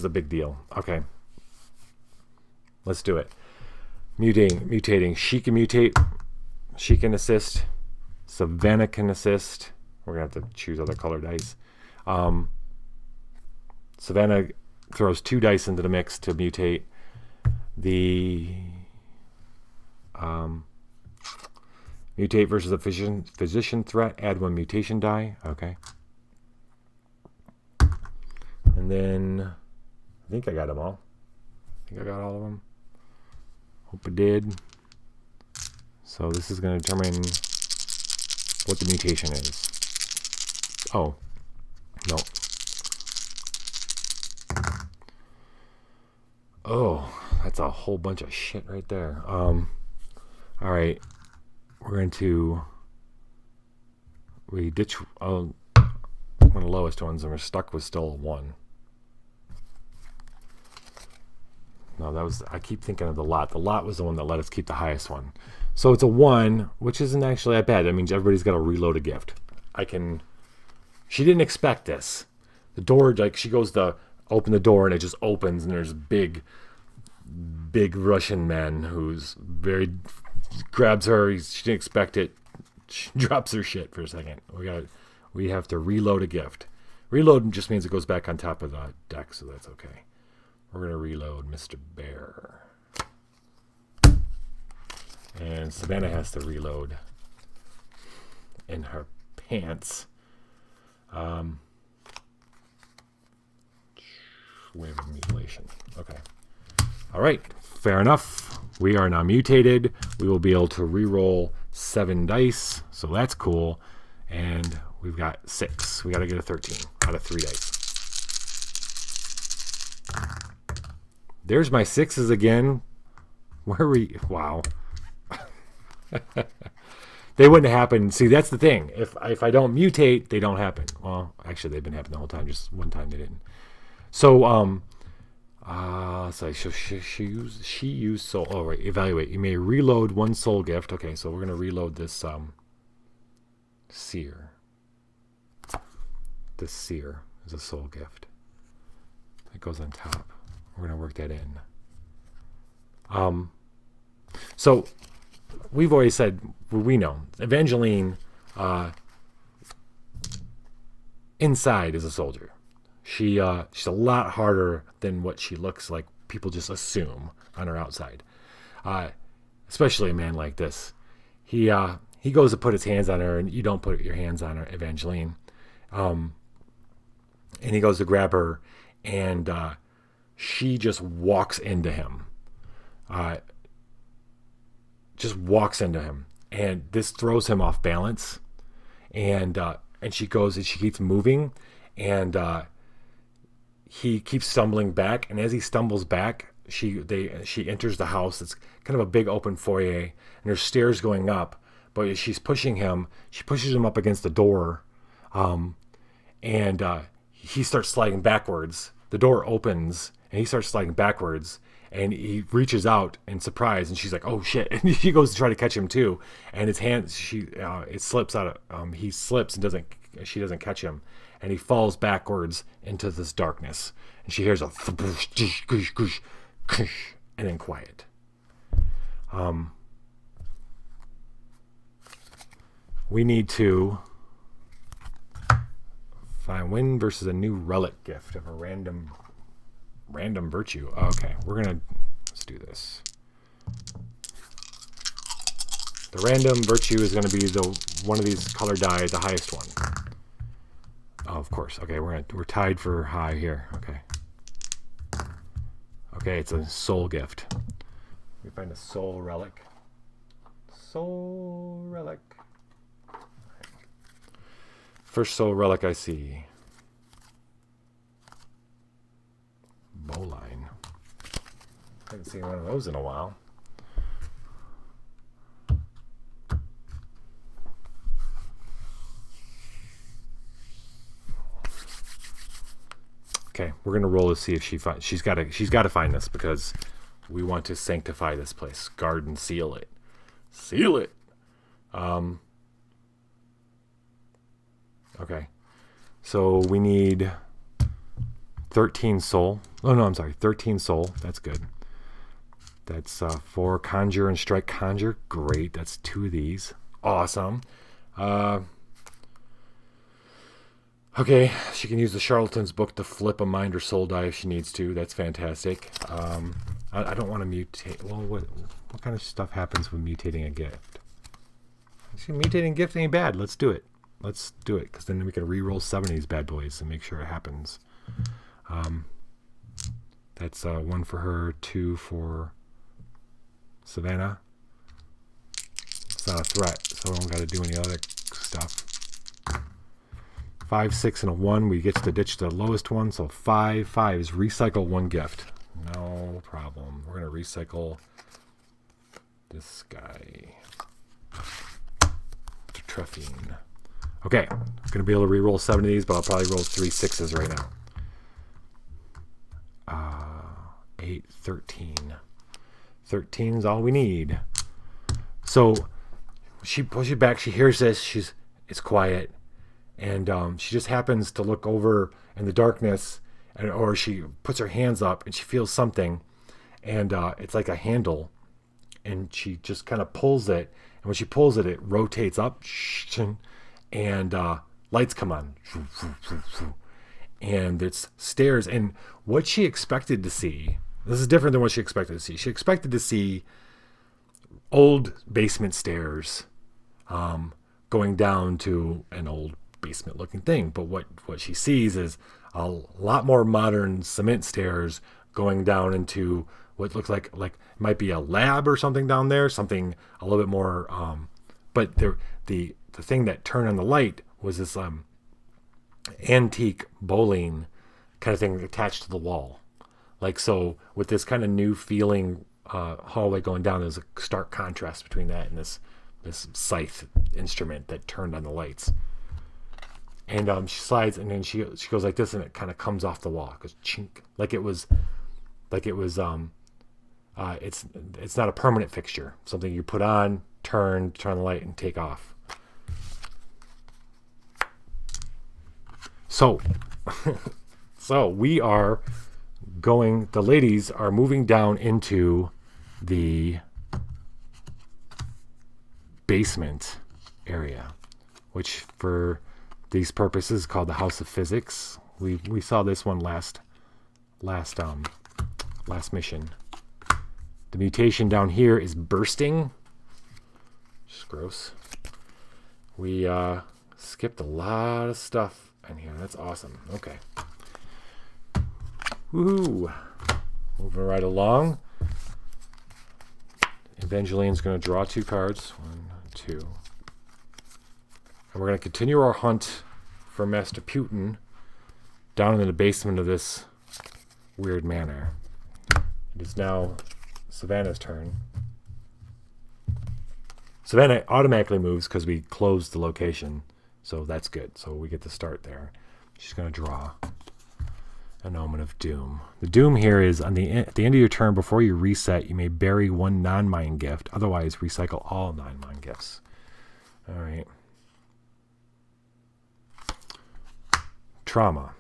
a big deal. Okay. Let's do it. Mutating. She can mutate. She can assist. Savannah can assist. We're going to have to choose other color dice. Savannah throws 2 dice into the mix to mutate. The mutate versus a physician threat. Add 1 mutation die. Okay. And then I think I got them all. I think I got all of them. Hope I did. So this is going to determine what the mutation is. Oh, no. Oh, that's a whole bunch of shit right there. All right. We're going to ditch one of the lowest ones, and we're stuck with still 1. No, I keep thinking of the lot. The lot was the one that let us keep the highest one. So it's a 1, which isn't actually that bad. That means everybody's got to reload a gift. She didn't expect this. The door, like she goes to open the door and it just opens and there's big Russian man who's grabs her. She didn't expect it. She drops her shit for a second. We have to reload a gift. Reload just means it goes back on top of the deck, so that's okay. We're going to reload Mr. Bear. And Savannah has to reload in her pants. Wave of mutilation. Okay. All right. Fair enough. We are now mutated. We will be able to reroll 7 dice. So that's cool. And we've got 6. We got to get a 13 out of 3 dice. There's my 6s again. Where were you? Wow. They wouldn't happen. See, that's the thing. If I don't mutate, they don't happen. Well, actually, they've been happening the whole time. Just one time they didn't. So, So she used soul. Oh, right. Evaluate. You may reload one soul gift. Okay, so we're gonna reload this seer. This seer is a soul gift. It goes on top. We're gonna work that in. So we've always said, we know Evangeline inside is a soldier. She's a lot harder than what she looks like. People just assume on her outside, especially a man like this. He goes to put his hands on her, and you don't put your hands on her, Evangeline. And he goes to grab her, and she just walks into him. And this throws him off balance. And she goes and she keeps moving, and he keeps stumbling back. And as he stumbles back, she enters the house. It's kind of a big open foyer, and there's stairs going up. But as she's pushing him, she pushes him up against the door, and he starts sliding backwards. The door opens, and he starts sliding backwards. And he reaches out in surprise, and she's like, "Oh shit!" And she goes to try to catch him too, and his hand, it slips out of, he slips and she doesn't catch him, and he falls backwards into this darkness, and she hears a and then quiet. We need to find win versus a new relic gift of a random virtue. Okay, let's do this. The random virtue is going to be one of these color die, the highest one. Oh, of course. Okay, we're tied for high here. Okay, it's a soul gift. We find a soul relic. First soul relic I see. Bowline. Haven't seen one of those in a while. Okay, we're gonna roll to see if she's got to find this, because we want to sanctify this place, guard and seal it. Okay, so we need 13 soul. Oh no, I'm sorry, 13 soul. That's good. That's 4 conjure and strike conjure. Great. That's 2 of these. Awesome. Okay, she can use the charlatan's book to flip a mind or soul die if she needs to. That's fantastic. I don't want to mutate. Well, what kind of stuff happens when mutating a gift? Actually, mutating a gift ain't bad. Let's do it, because then we can re-roll 7 of these bad boys and make sure it happens. That's 1 for her, 2 for Savannah. It's not a threat, so I don't got to do any other stuff. 5, 6, and a 1. We get to ditch the lowest one, so 5. 5 is recycle 1 gift. No problem. We're going to recycle this guy. Trephine. Okay, I'm going to be able to re-roll 7 of these, but I'll probably roll 3 6s right now. 8, 13. 13 is all we need. So she pushes back. She hears this. It's quiet. And she just happens to look over in the darkness, or she puts her hands up and she feels something, and it's like a handle, and she just kind of pulls it, and when she pulls it, it rotates up, and lights come on, and it's stairs. And what she expected to see, this is different than what she expected to see. She expected to see old basement stairs going down to an old basement looking thing, but what she sees is a lot more modern cement stairs going down into what looks like it might be a lab or something down there, something a little bit more but the thing that turned on the light was this antique bowling kind of thing attached to the wall. So with this kind of new feeling hallway going down, there's a stark contrast between that and this scythe instrument that turned on the lights. And she slides, and then she goes like this, and it kind of comes off the wall. It goes chink, like it was like it was it's not a permanent fixture, something you put on, turn the light, and take off. So so we are going, the ladies are moving down into the basement area, which for these purposes is called the House of Physics. We saw this one last mission. The mutation down here is bursting. Just gross. We skipped a lot of stuff in here. That's awesome. Okay. Woohoo! Moving right along. Evangeline's going to draw 2 cards. 1, 2. And we're going to continue our hunt for Master Putin down in the basement of this weird manor. It is now Savannah's turn. Savannah automatically moves because we closed the location. So that's good. So we get to start there. She's going to draw an Omen of Doom. The Doom here is at the end of your turn, before you reset, you may bury 1 non-mine gift. Otherwise, recycle all non-mine gifts. All right. Trauma.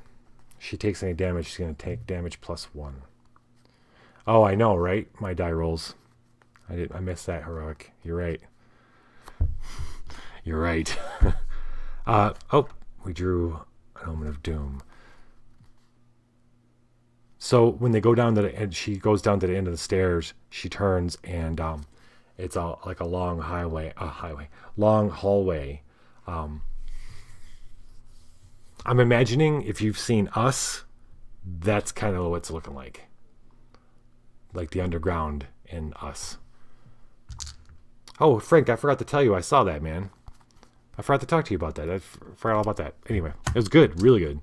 She takes any damage, she's going to take damage +1. Oh, I know, right? My die rolls. I missed that heroic. You're right. You're right. Oh, we drew an Omen of Doom. So when they go down to the end, she goes down to the end of the stairs. She turns, and it's like a long long hallway. I'm imagining, if you've seen Us, that's kind of what it's looking like the underground in Us. Oh, Frank, I forgot to tell you, I saw that, man. I forgot to talk to you about that. I forgot all about that. Anyway, it was good, really good.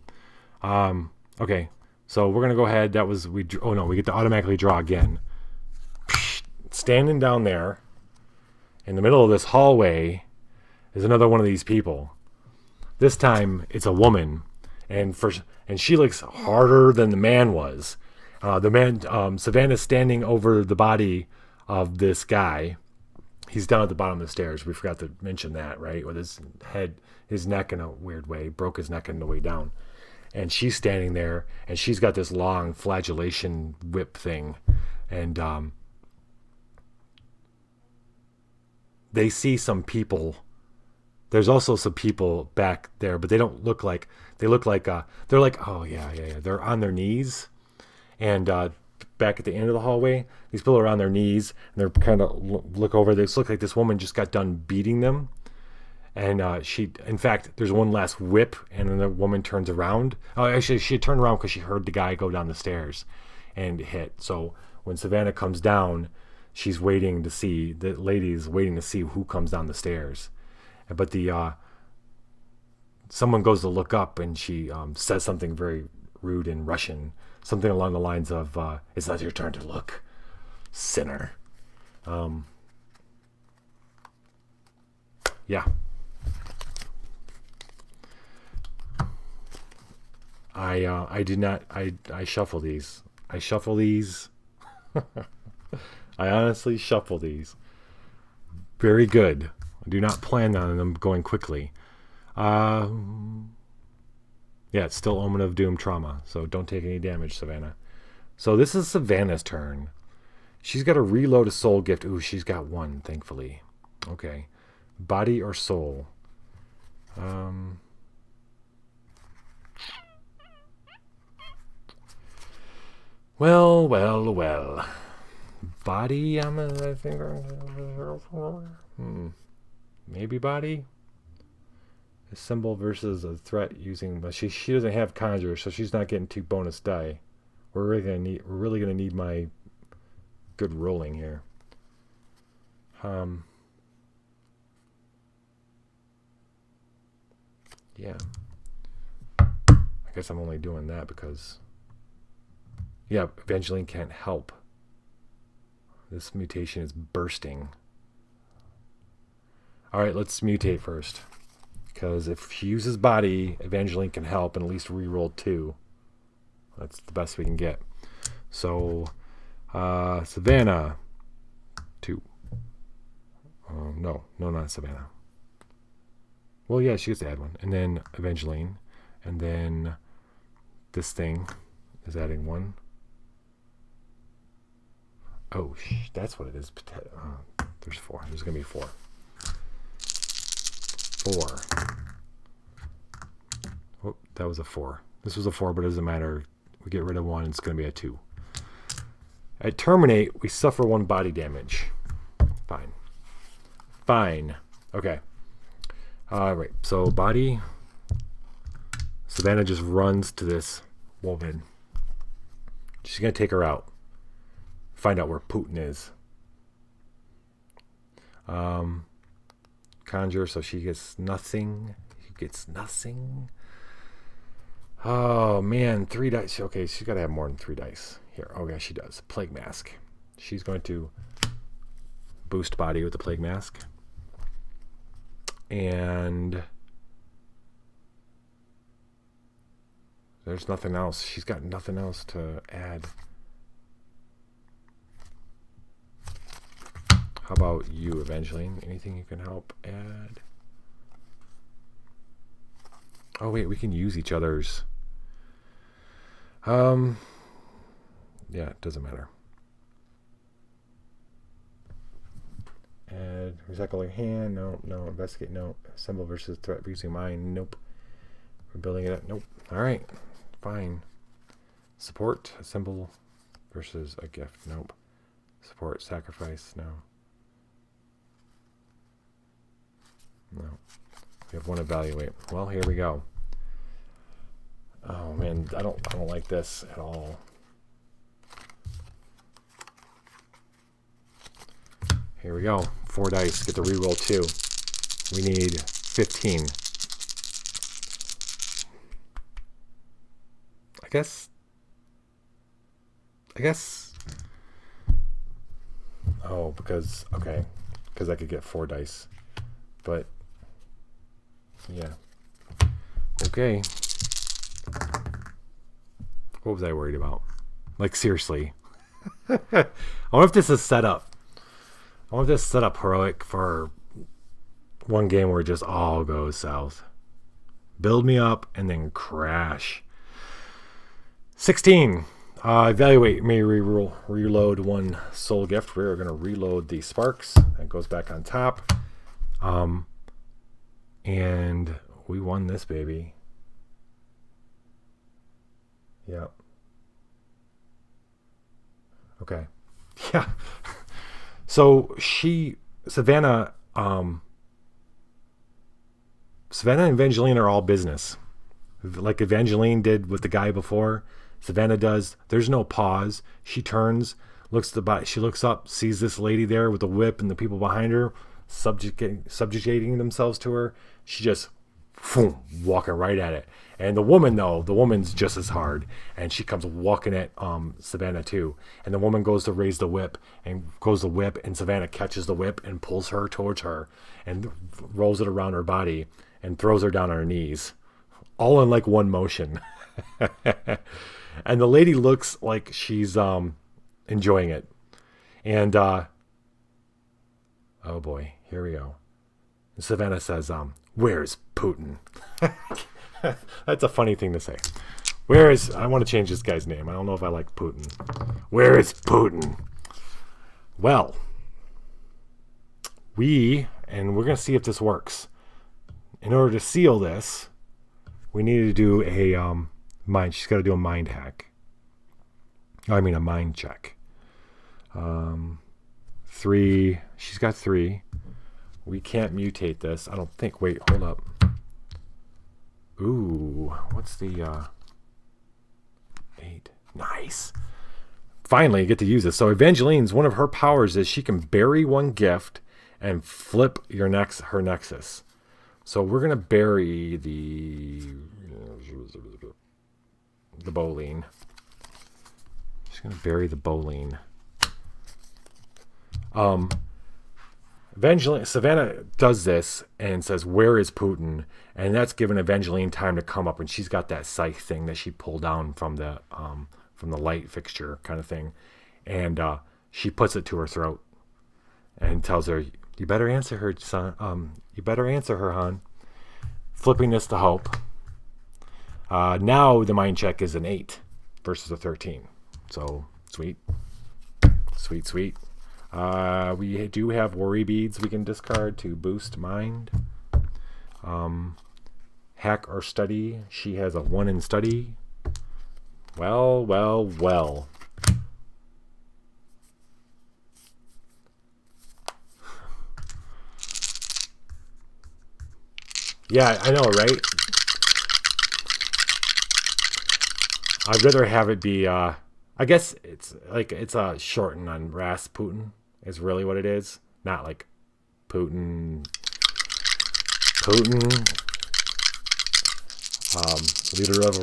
Okay. So we're gonna go ahead. We get to automatically draw again. Standing down there in the middle of this hallway is another one of these people. This time it's a woman, and she looks harder than the man was. The man, Savannah's standing over the body of this guy. He's down at the bottom of the stairs. We forgot to mention that, right? With his neck in a weird way, broke his neck on the way down. And she's standing there, and she's got this long flagellation whip thing. And they see some people. There's also some people back there, but they don't look like, they're like, oh, yeah. They're on their knees. And back at the end of the hallway, these people are on their knees, and they're kind of look over. They look like this woman just got done beating them. And in fact, there's one last whip, and then the woman turns around. Oh, actually, she turned around because she heard the guy go down the stairs and hit. So when Savannah comes down, she's waiting to see, the lady's waiting to see who comes down the stairs. But someone goes to look up, and she says something very rude in Russian, something along the lines of, "It's not your turn to look, sinner." Yeah. I shuffle these. I honestly shuffle these. Very good. I do not plan on them going quickly. Yeah, it's still Omen of Doom trauma, so don't take any damage, Savannah. So this is Savannah's turn. She's got to reload a soul gift. Ooh, she's got 1, thankfully. Okay. Body or soul? Well. Body, I think. Maybe body? A symbol versus a threat using, but she doesn't have conjure, so she's not getting 2 bonus die. We're really gonna need my good rolling here. Yeah. I guess I'm only doing that because, yeah, Evangeline can't help. This mutation is bursting. Alright, let's mutate first. Because if she uses body, Evangeline can help and at least reroll 2. That's the best we can get. So Savannah. 2. No, not Savannah. Well, yeah, she gets to add 1. And then Evangeline. And then this thing is adding 1. Oh, that's what it is. There's 4. There's going to be 4. 4. Oh, that was a 4. This was a 4, but it doesn't matter. We get rid of 1. It's going to be a 2. At terminate, we suffer 1 body damage. Fine. Okay. Right. So body. Savannah just runs to this woman. She's going to take her out. Find out where Putin is. Conjure, so she gets nothing. Oh, man. 3 dice. Okay, she's got to have more than 3 dice. Here. Oh, yeah, she does. Plague Mask. She's going to boost body with the Plague Mask. And there's nothing else. She's got nothing else to add. How about you, Evangeline? Anything you can help add? Oh, wait, we can use each other's. Yeah, it doesn't matter. Add recycling hand. No. Investigate. No. Assemble versus threat using mine. Nope. We're building it up. Nope. All right. Fine. Support. Assemble versus a gift. Nope. Support. Sacrifice. No. We have 1 evaluate. Well, here we go. Oh man, I don't like this at all. Here we go. 4 dice. Get the reroll 2. We need 15. I guess. Oh, because I could get 4 dice. But yeah. Okay. What was I worried about? Like, seriously. I wonder if this is set up. I want this set up heroic for one game where it just all goes south. Build me up and then crash. 16. Evaluate. May reload 1 soul gift. We're going to reload the sparks. That goes back on top. And we won this baby. Yep. Okay. Yeah. So Savannah and Evangeline are all business. Like Evangeline did with the guy before, Savannah does. There's no pause. She turns, she looks up, sees this lady there with the whip and the people behind her subjugating themselves to her. She just walking right at it. And the woman's just as hard, and she comes walking at Savannah too. And the woman goes to raise the whip, and Savannah catches the whip and pulls her towards her and rolls it around her body and throws her down on her knees, all in like one motion. And the lady looks like she's enjoying it. And oh boy, here we go. And Savannah says, "Where's Putin?" That's a funny thing to say. I want to change this guy's name. I don't know if I like Putin. Where is Putin? Well, we're going to see if this works. In order to seal this, we need to do a mind. She's got to do a mind hack. A mind check. 3. She's got 3. We can't mutate this. I don't think. Wait, hold up. Ooh, what's the 8? Nice. Finally, you get to use this. So Evangeline's, one of her powers is she can bury 1 gift and flip her nexus. So we're gonna bury the bowline. She's gonna bury the bowline. Savannah does this and says, "Where is Putin?" And that's given Evangeline time to come up, and she's got that scythe thing that she pulled down from the light fixture kind of thing. And she puts it to her throat and tells her, "You better answer her, son. You better answer her, hon." Flipping this to Hope. Now the mind check is an 8 versus a 13. So sweet. Sweet, sweet. We do have worry beads we can discard to boost mind. Hack or study. She has a 1 in study. Well, well, well. Yeah, I know, right? I'd rather have it be, I guess it's a shorten on Rasputin is really what it is. Not like Putin, leader of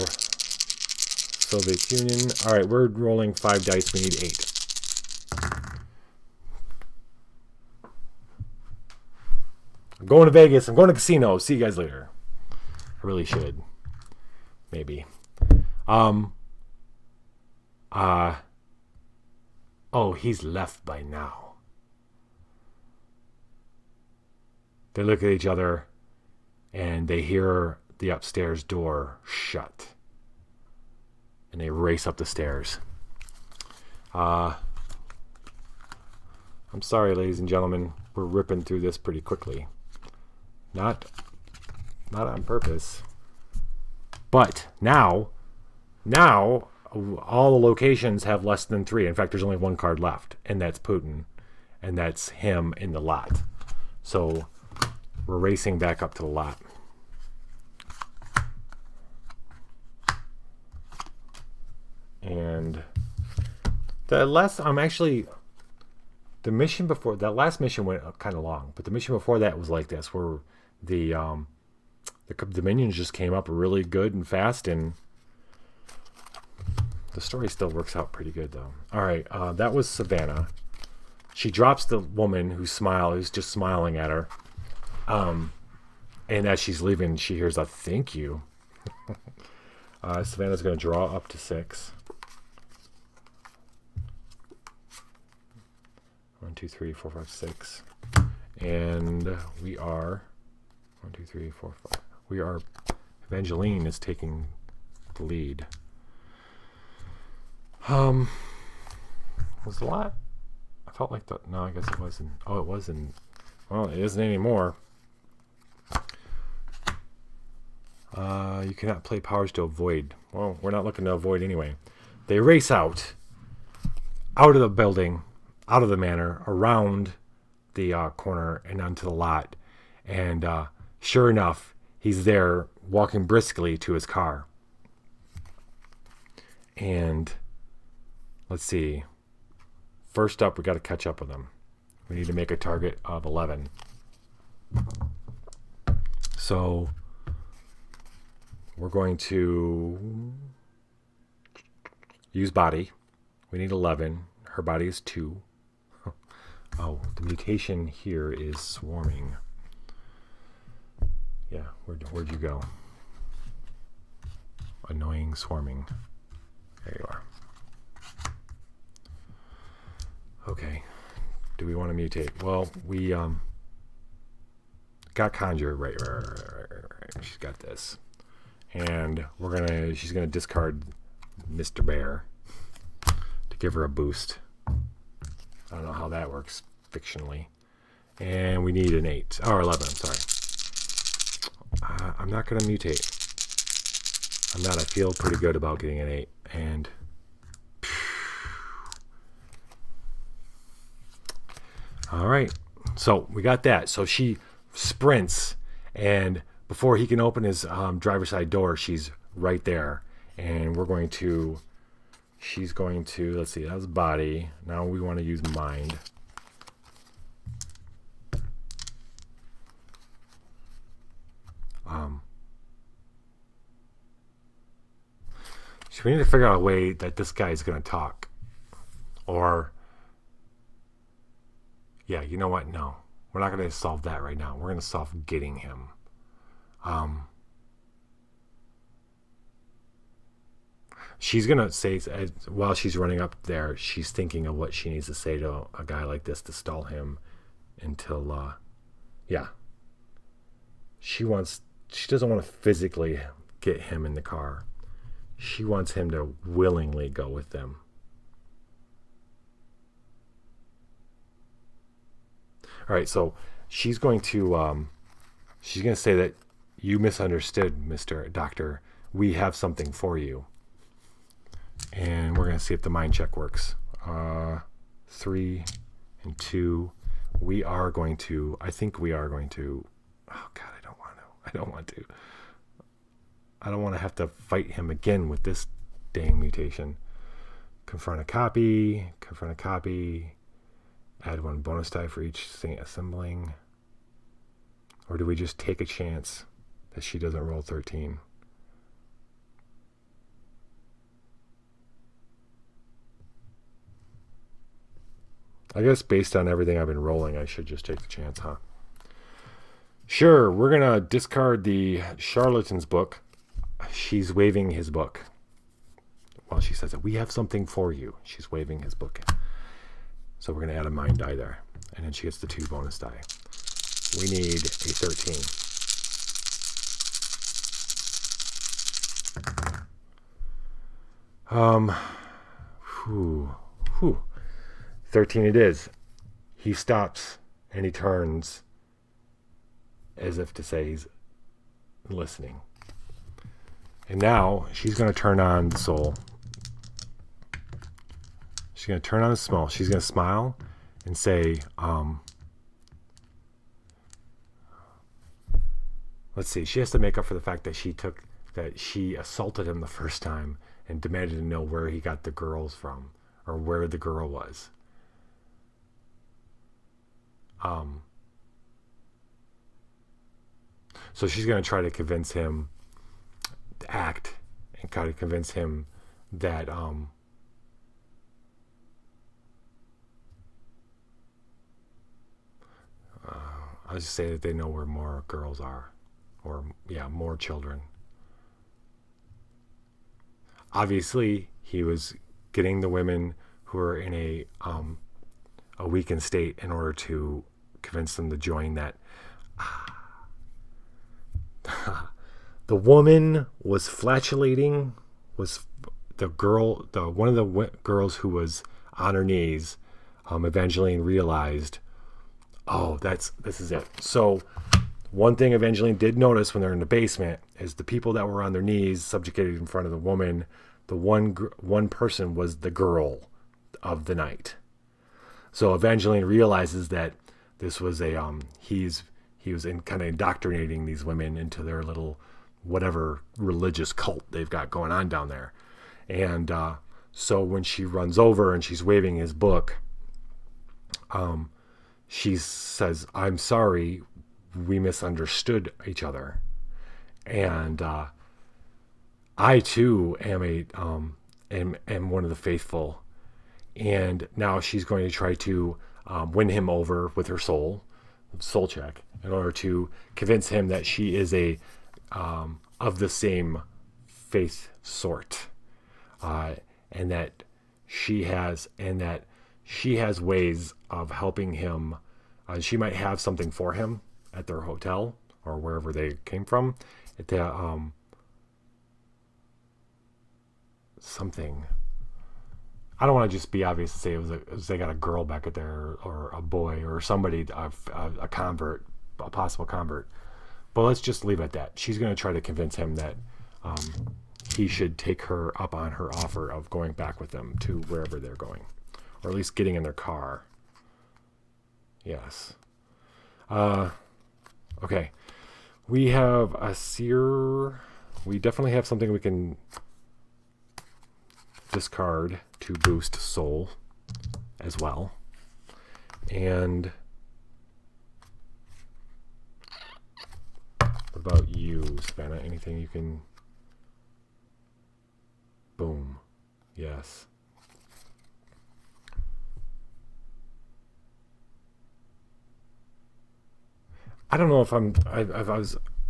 Soviet Union. All right, we're rolling 5 dice. We need 8. I'm going to Vegas. I'm going to casino. See you guys later. I really should. Maybe. Oh, he's left by now. They look at each other and they hear the upstairs door shut. And they race up the stairs. I'm sorry, ladies and gentlemen. We're ripping through this pretty quickly. Not on purpose. But now all the locations have less than 3. In fact, there's only 1 card left, and that's Putin, and that's him in the lot. So we're racing back up to the lot. And the last mission before that last mission went kind of long, but the mission before that was like this, where the minions just came up really good and fast, and the story still works out pretty good though. All right, that was Savannah. She drops the woman who's just smiling at her, and as she's leaving, she hears a "thank you." Savannah's going to draw up to 6. 1, 2, 3, 4, 5, 6, and we are 1, 2, 3, 4, 5. We are. Evangeline is taking the lead. Was a lot. I felt like that. No, I guess it wasn't. Oh, it wasn't. Well, it isn't anymore. You cannot play powers to avoid. Well, we're not looking to avoid anyway. They race out of the building, out of the manor, around the corner and onto the lot. And sure enough, he's there walking briskly to his car. And let's see. First up, we got to catch up with him. We need to make a target of 11. So we're going to use body. We need 11. Her body is 2. Oh, the mutation here is swarming. Yeah, where'd you go? Annoying swarming. There you are. Okay. Do we want to mutate? Well, we got conjure. Right. She's got this. And she's gonna discard Mr. Bear to give her a boost. I don't know how that works fictionally. And we need an 8. Oh, 11, I'm sorry. I'm not gonna mutate. I'm not. I feel pretty good about getting an 8. And all right. So we got that. So she sprints, and before he can open his driver's side door, she's right there. And she's going to, let's see, that was body. Now we want to use mind. So we need to figure out a way that this guy is going to talk. Or, yeah, you know what? No. We're not going to solve that right now. We're going to solve getting him. She's going to say, while she's running up there, she's thinking of what she needs to say to a guy like this to stall him until, yeah. She doesn't want to physically get him in the car. She wants him to willingly go with them. All right, so she's going to say that you misunderstood, Mr. Doctor. We have something for you. And we're going to see if the mind check works. 3 and 2. I think we are going to. Oh, God, I don't want to. I don't want to have to fight him again with this dang mutation. Confront a copy. Add 1 bonus die for each assembling. Or do we just take a chance that she doesn't roll 13? I guess based on everything I've been rolling, I should just take the chance, huh? Sure, we're going to discard the charlatan's book. She's waving his book. Well, she says that we have something for you. She's waving his book. So we're going to add a mind die there. And then she gets the 2 bonus die. We need a 13. Whew. 13 it is. He stops and he turns as if to say he's listening. And now she's going to turn on the soul. She's going to turn on the smell. She's going to smile and say, let's see. She has to make up for the fact that she assaulted him the first time and demanded to know where he got the girls from or where the girl was. So she's going to try to convince him to act and try to convince him that I'll just say that they know where more girls are, or more children. Obviously, he was getting the women who are in a weakened state in order to convince them to join that. The woman was flatulating. Was the girl? One of the girls who was on her knees. Evangeline realized, oh, this is it. So one thing Evangeline did notice when they're in the basement is the people that were on their knees, subjugated in front of the woman. The one person was the girl of the night. So Evangeline realizes that this was he was kind of indoctrinating these women into their little whatever religious cult they've got going on down there. And so when she runs over and she's waving his book, she says, "I'm sorry, we misunderstood each other." And I too am one of the faithful. And now she's going to try to win him over with her soul check, in order to convince him that she is of the same faith sort, and that she has ways of helping him. She might have something for him at their hotel or wherever they came from. Something. I don't want to just be obvious to say it was they got a girl back at there, or a boy, or somebody, a convert, a possible convert. But let's just leave it at that. She's going to try to convince him that he should take her up on her offer of going back with them to wherever they're going, or at least getting in their car. Yes. Okay. We have a seer. We definitely have something we can discard to boost soul as well. And what about you, Savannah? Anything you can? Boom. Yes. I don't know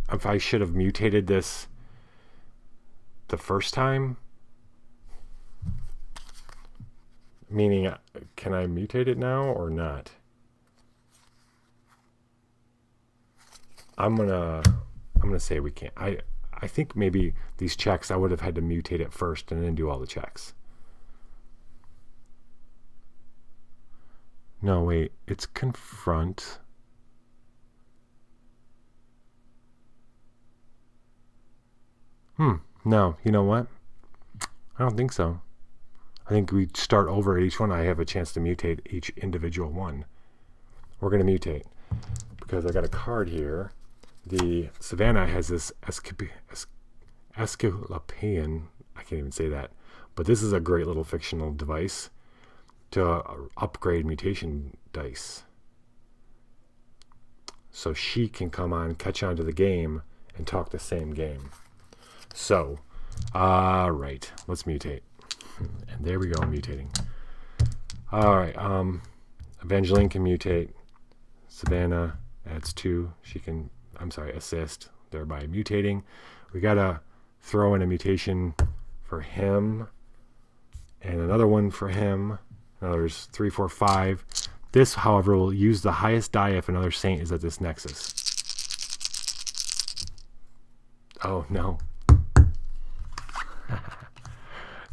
if I should have mutated this the first time, Meaning, can I mutate it now or not? I'm gonna say we can't. I think maybe these checks I would have had to mutate it first and then do all the checks. No, wait, it's confront. No, you know what? I don't think so. I think we start over at each one. I have a chance to mutate each individual one. We're going to mutate because I got a card here. The Savannah has this Esculapian. I can't even say that. But this is a great little fictional device to upgrade mutation dice. So she can come on, catch on to the game, and talk the same game. So, right, let's mutate. And there we go, mutating. Alright, Evangeline can mutate. Savannah adds 2. She can, assist, thereby mutating. We gotta throw in a mutation for him. And another one for him. Now there's 3, 4, 5. This, however, will use the highest die if another saint is at this nexus. Oh, no.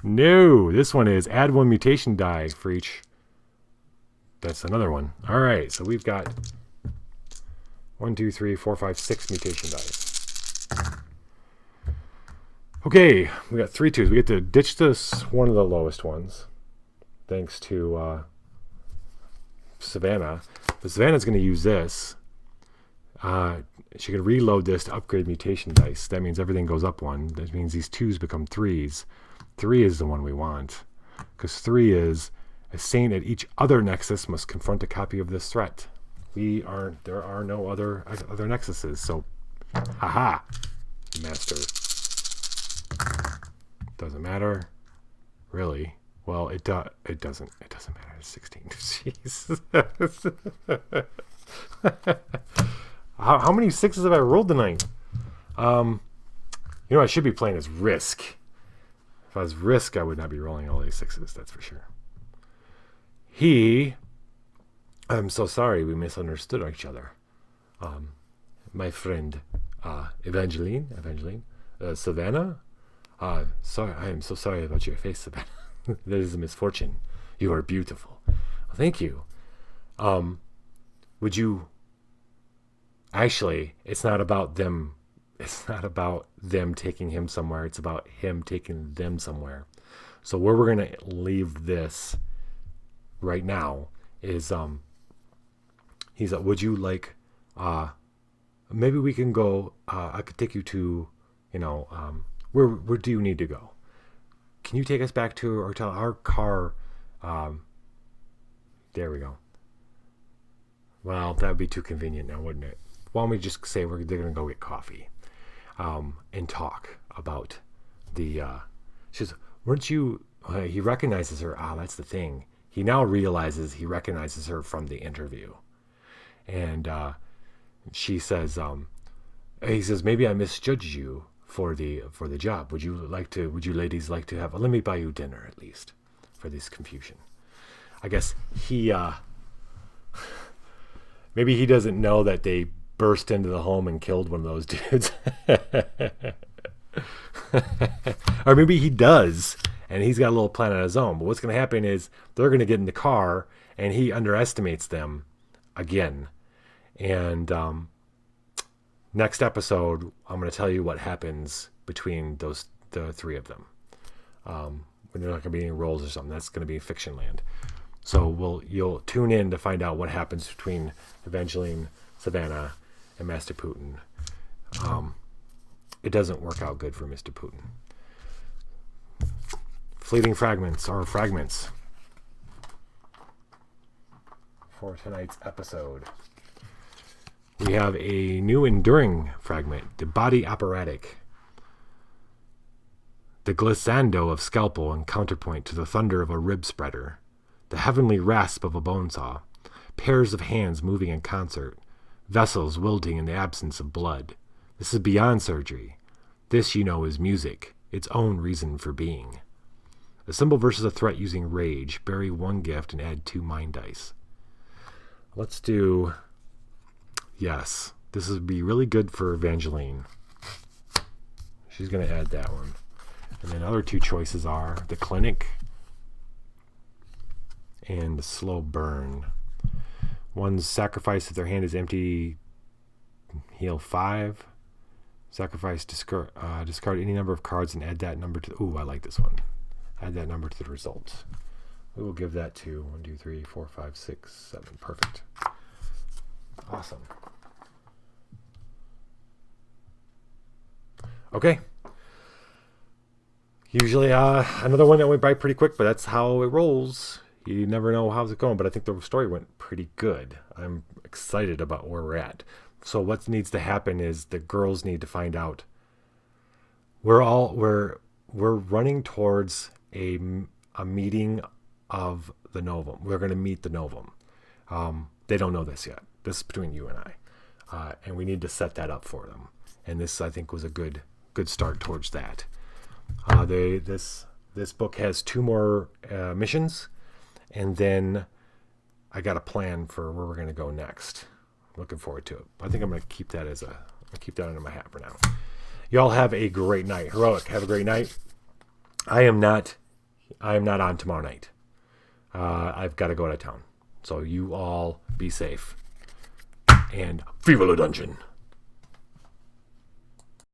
No, this one is add 1 mutation die for each. That's another one. All right, so we've got 1, 2, 3, 4, 5, 6 mutation dice. Okay, we got 3 2s. We get to ditch this one of the lowest ones, thanks to Savannah. But Savannah's going to use this. She can reload this to upgrade mutation dice. That means everything goes up 1. That means these 2s become 3s. 3 is the one we want, because 3 is a saint at each other nexus must confront a copy of this threat. There are no other nexuses, so haha, master. Doesn't matter, really. Well, it doesn't matter. It's 16. Jeez. How many 6s have I rolled tonight? I should be playing as Risk. If I was Risk, I would not be rolling all these 6s, that's for sure. I'm so sorry we misunderstood each other. My friend, Evangeline, Savannah. Sorry, I am so sorry about your face, Savannah. That is a misfortune. You are beautiful. Thank you. Would you... Actually, it's not about them. It's not about them taking him somewhere. It's about him taking them somewhere. So where we're going to leave this right now is, he's like, would you like, maybe we can go, I could take you to, where do you need to go? Can you take us back to our car? There we go. Well, that would be too convenient now, wouldn't it? Why don't we just say they're going to go get coffee? And talk about the, she says, weren't you, he recognizes her. That's the thing. He now realizes he recognizes her from the interview. And she says, he says, maybe I misjudged you for the job. Would you ladies like to have, let me buy you dinner at least for this confusion. I guess he, maybe he doesn't know that they burst into the home and killed one of those dudes. Or maybe he does, and he's got a little plan on his own. But what's going to happen is they're going to get in the car, and he underestimates them again. And next episode, I'm going to tell you what happens between the 3 of them. When they're not going to be any rolls or something. That's going to be fiction land. So you'll tune in to find out what happens between Evangeline, Savannah, and Master Putin. It doesn't work out good for Mr. Putin. Fleeting fragments are fragments for tonight's episode. We have a new enduring fragment, the body operatic. The glissando of scalpel and counterpoint to the thunder of a rib spreader. The heavenly rasp of a bone saw. Pairs of hands moving in concert. Vessels wilting in the absence of blood. This is beyond surgery. This, is music, its own reason for being. A symbol versus a threat using rage. Bury 1 gift and add 2 mind dice. Let's do... Yes. This would be really good for Evangeline. She's going to add that one. And then other 2 choices are the clinic and the slow burn. One's sacrifice if their hand is empty, heal 5. Sacrifice, discard any number of cards and add that number to... Ooh, I like this one. Add that number to the result. We will give that to 1, 2, 3, 4, 5, 6, 7. Perfect. Awesome. Okay. Usually another one that went by pretty quick, but that's how it rolls. You never know how's it going, but I think the story went pretty good. I'm excited about where we're at. So what needs to happen is the girls need to find out. We're running towards a meeting of the Novum. We're going to meet the Novum. They don't know this yet. This is between you and I, and we need to set that up for them. And this, I think, was a good start towards that. This book has 2 more missions. And then I got a plan for where we're going to go next. Looking forward to it. I think I'm going to keep that under my hat for now. Y'all have a great night. Heroic, have a great night. I am not on tomorrow night. I've got to go out of town. So you all be safe. And viva la dungeon.